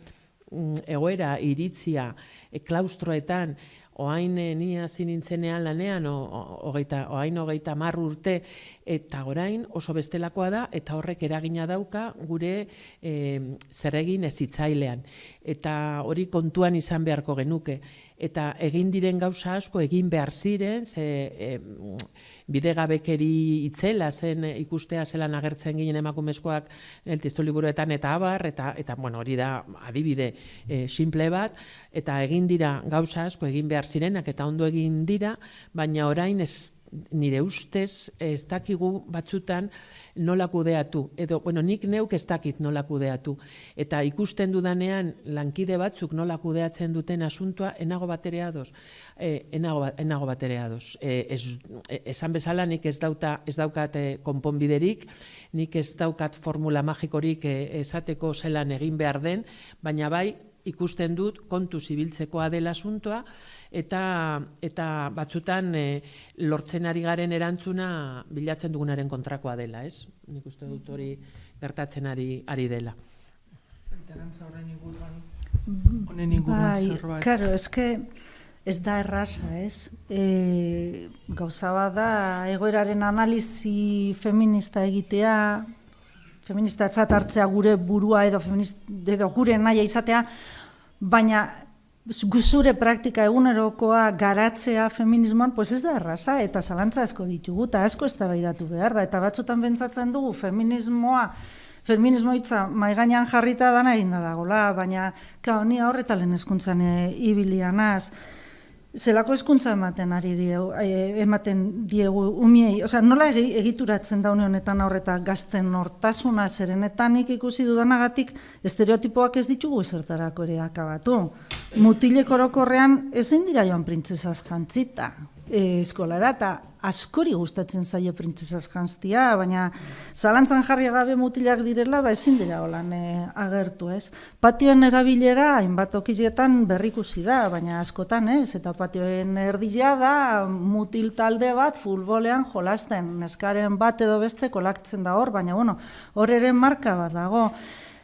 egoera iritzia klaustroetan, oain ni hasi nintzenean lanean, oain 30 urte, eta orain oso bestelakoa da, eta horrek eragina dauka gure zeregin hezitzailean. Eta hori kontuan izan beharko genuke. Eta egin diren gauza asko egin behar ziren, bidegabekeri itzela zen ikustea zelan agertzen ginen emakumezkoak testuliburuetan eta abar, eta hori da adibide simple bat, eta egin dira gauza asko egin behar zirenak eta ondo egin dira, baina orain nire ustez ez dakigu batzutan nola kudeatu, edo, nik neuk ez dakit nola kudeatu, eta ikusten dudanean lankide batzuk nola kudeatzen duten asuntua, enago batere ados. Esan bezala nik ez daukat konponbiderik, nik ez daukat formula magikorik esateko zelan egin behar den, baina bai ikusten dut kontu zibiltzekoa dela asuntoa, eta batzutan lortzen ari garen erantzuna bilatzen dugunaren kontrakoa dela, ez? Nik uste dut hori gertatzen ari dela. Zertarantza honen inguruan zerbait. Claro, ez da erraza, ez? Gauza bat da, egoeraren analizi feminista egitea, feministatzat hartzea gure burua edo gure naia izatea, baina zure praktika egunerokoa garatzea feminismoan, ez da erraza, eta zalantza asko ditugu, eta asko eztabaidatu behar da, eta batzutan pentsatzen dugu feminismo hitza maigainan jarrita dana eginda dagoela, baina ni horreta lehen hezkuntzan ibilianaz, zelako hezkuntza ematen diegu umiei, nola egituratzen da une honetan horreta gazten nortasuna, zerenetan nik ikusi dudanagatik estereotipoak ez ditugu ezertarako ere akabatu. Mutilek orokorrean ezin dira joan printzesaz jantzita eskolara, eta askori gustatzen zaie printzesaz jantztia, baina zalantzan jarri gabe mutilak direla, ezin dira holan agertu, ez? Patioen erabilera hainbat tokietan berrikusi da, baina askotan ez, eta patioen erdila da mutil talde bat futbolean jolasten, neskaren bat edo beste kolaktzen da hor, baina hor ere marka bat dago.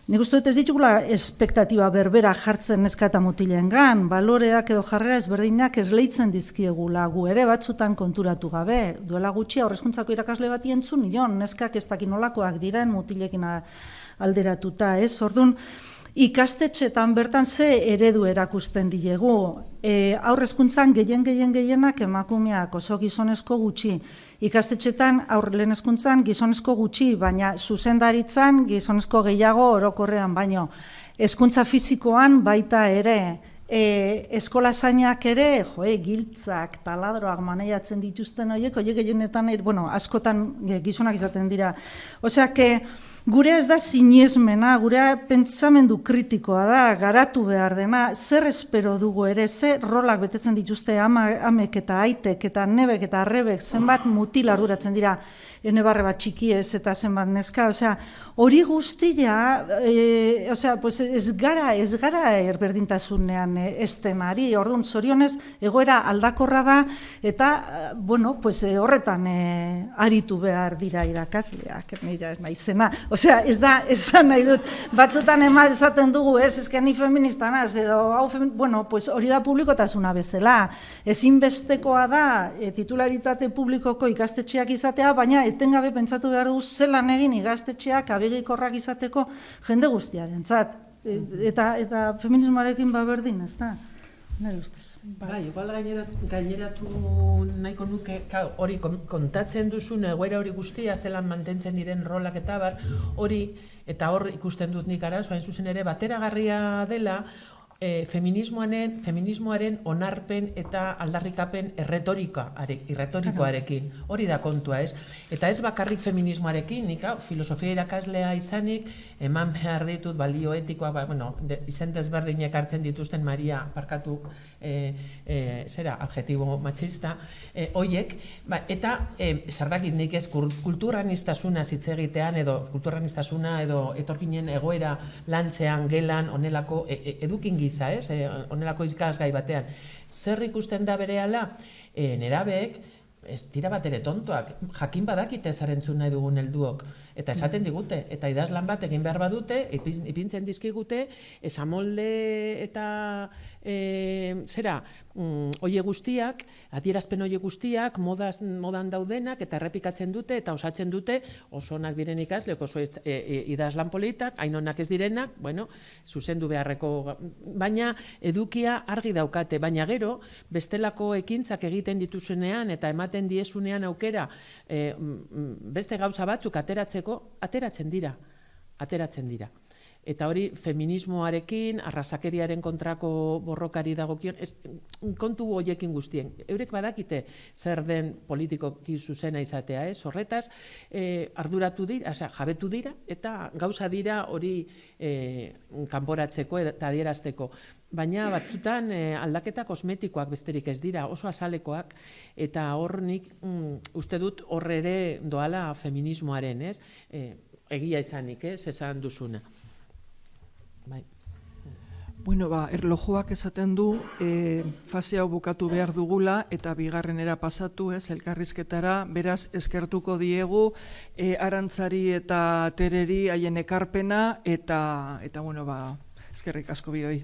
Nik uste dut ez ditugula espektatiba berbera jartzen neska eta mutilengan, baloreak edo jarrera ezberdinak esleitzen dizkiegula gu ere batzutan konturatu gabe. Duela gutxi haurreskuntzako irakasle bati entzun nion, neskak ez dakin nolakoak diren mutilekin alderatuta, ez? Orduan, ikastetxetan bertan ze eredu erakusten dilegu. Haurreskuntzan gehienak emakumeak oso gizonezko gutxi. Ikastetxetan lehen hezkuntzan gizonezko gutxi, baina zuzendaritzan gizonezko gehiago orokorrean baino. Hezkuntza fisikoan baita ere, eskola zainak ere, giltzak, taladroak maneiatzen dituzten horiek gehienetan, askotan gizonak izaten dira. Osea, gure ez da sinesmena, gure pentsamendu kritikoa da, garatu behar dena, zer espero dugu ere, zer rolak betetzen dituzte amek eta aitek eta nebek eta arrebek, zenbat mutil arduratzen dira, nebarre bat txikiez eta zenbat neska, hori guztia, ez gara erberdintasunean eztenari, orduan zorionez egoera aldakorra da, eta horretan aritu behar dira irakasleak, nire maizena, ez da, esan nahi dut, batzutan esaten dugu, ezken ni feminista naz, edo hori da publikotasuna bezala, ezinbestekoa da titularitate publikoko ikastetxeak izatea, baina etengabe pentsatu behar dugu zelan egin ikastetxeak abegikorrak izateko jende guztiarentzat, eta feminismoarekin berdin, ez da? Nire ustez. Igual gaineratu nahiko nuke, hori kontatzen duzun egoera hori guztia, zelan mantentzen diren rolak eta hori, eta hor ikusten dut nik arazo, hain zuzen ere, bateragarria dela, feminismoaren onarpen eta aldarrikapen erretorikoarekin. Hori da kontua, ez? Eta ez bakarrik feminismoarekin, nik filosofia irakaslea izanik, eman behar ditut balio etikoa, izen desberdinek hartzen dituzten Maria, parkatu, adjetibo matxista, hoiek, eta zerdakit nik ez kulturranistasuna hitz egitean, edo kulturranistasuna, edo etorkinen egoera lantzean, gelan, onelako edukin giza, onelako ikasgai batean. Zer ikusten da berehala, nerabeek, ez dira bat ere tontoak, jakin badakite zarentzun nahi dugun helduok, eta esaten digute, eta idazlan bat egin behar badute, ipintzen dizkigute, esamolde eta oie guztiak, adierazpen oie guztiak, modan daudenak, eta errepikatzen dute, eta osatzen dute, oso onak diren ikasleok, oso idazlan politak, hain onak ez direnak, zuzendu beharreko, baina edukia argi daukate, baina gero, bestelako ekintzak egiten dituzunean, eta ematen diezunean aukera, beste gauza batzuk ateratzen dira. Eta hori feminismoarekin, arrazakeriaren kontrako borrokari dagokion, kontu horiekin guztien. Eurek badakite zer den politikoki zuzena izatea, horretaz arduratu dira, jabetu dira, eta gauza dira hori kanporatzeko eta adierazteko. Baina batzutan aldaketa kosmetikoak besterik ez dira, oso azalekoak, eta hor nik uste dut hor ere doala feminismoaren, egia izanik, esan duzuna. Erlojuak esaten du fase hau bukatu behar dugula eta bigarrenera pasatu, elkarrizketara, beraz eskertuko diegu Arantzari eta Tereri haien ekarpena eta eskerrik asko bioi.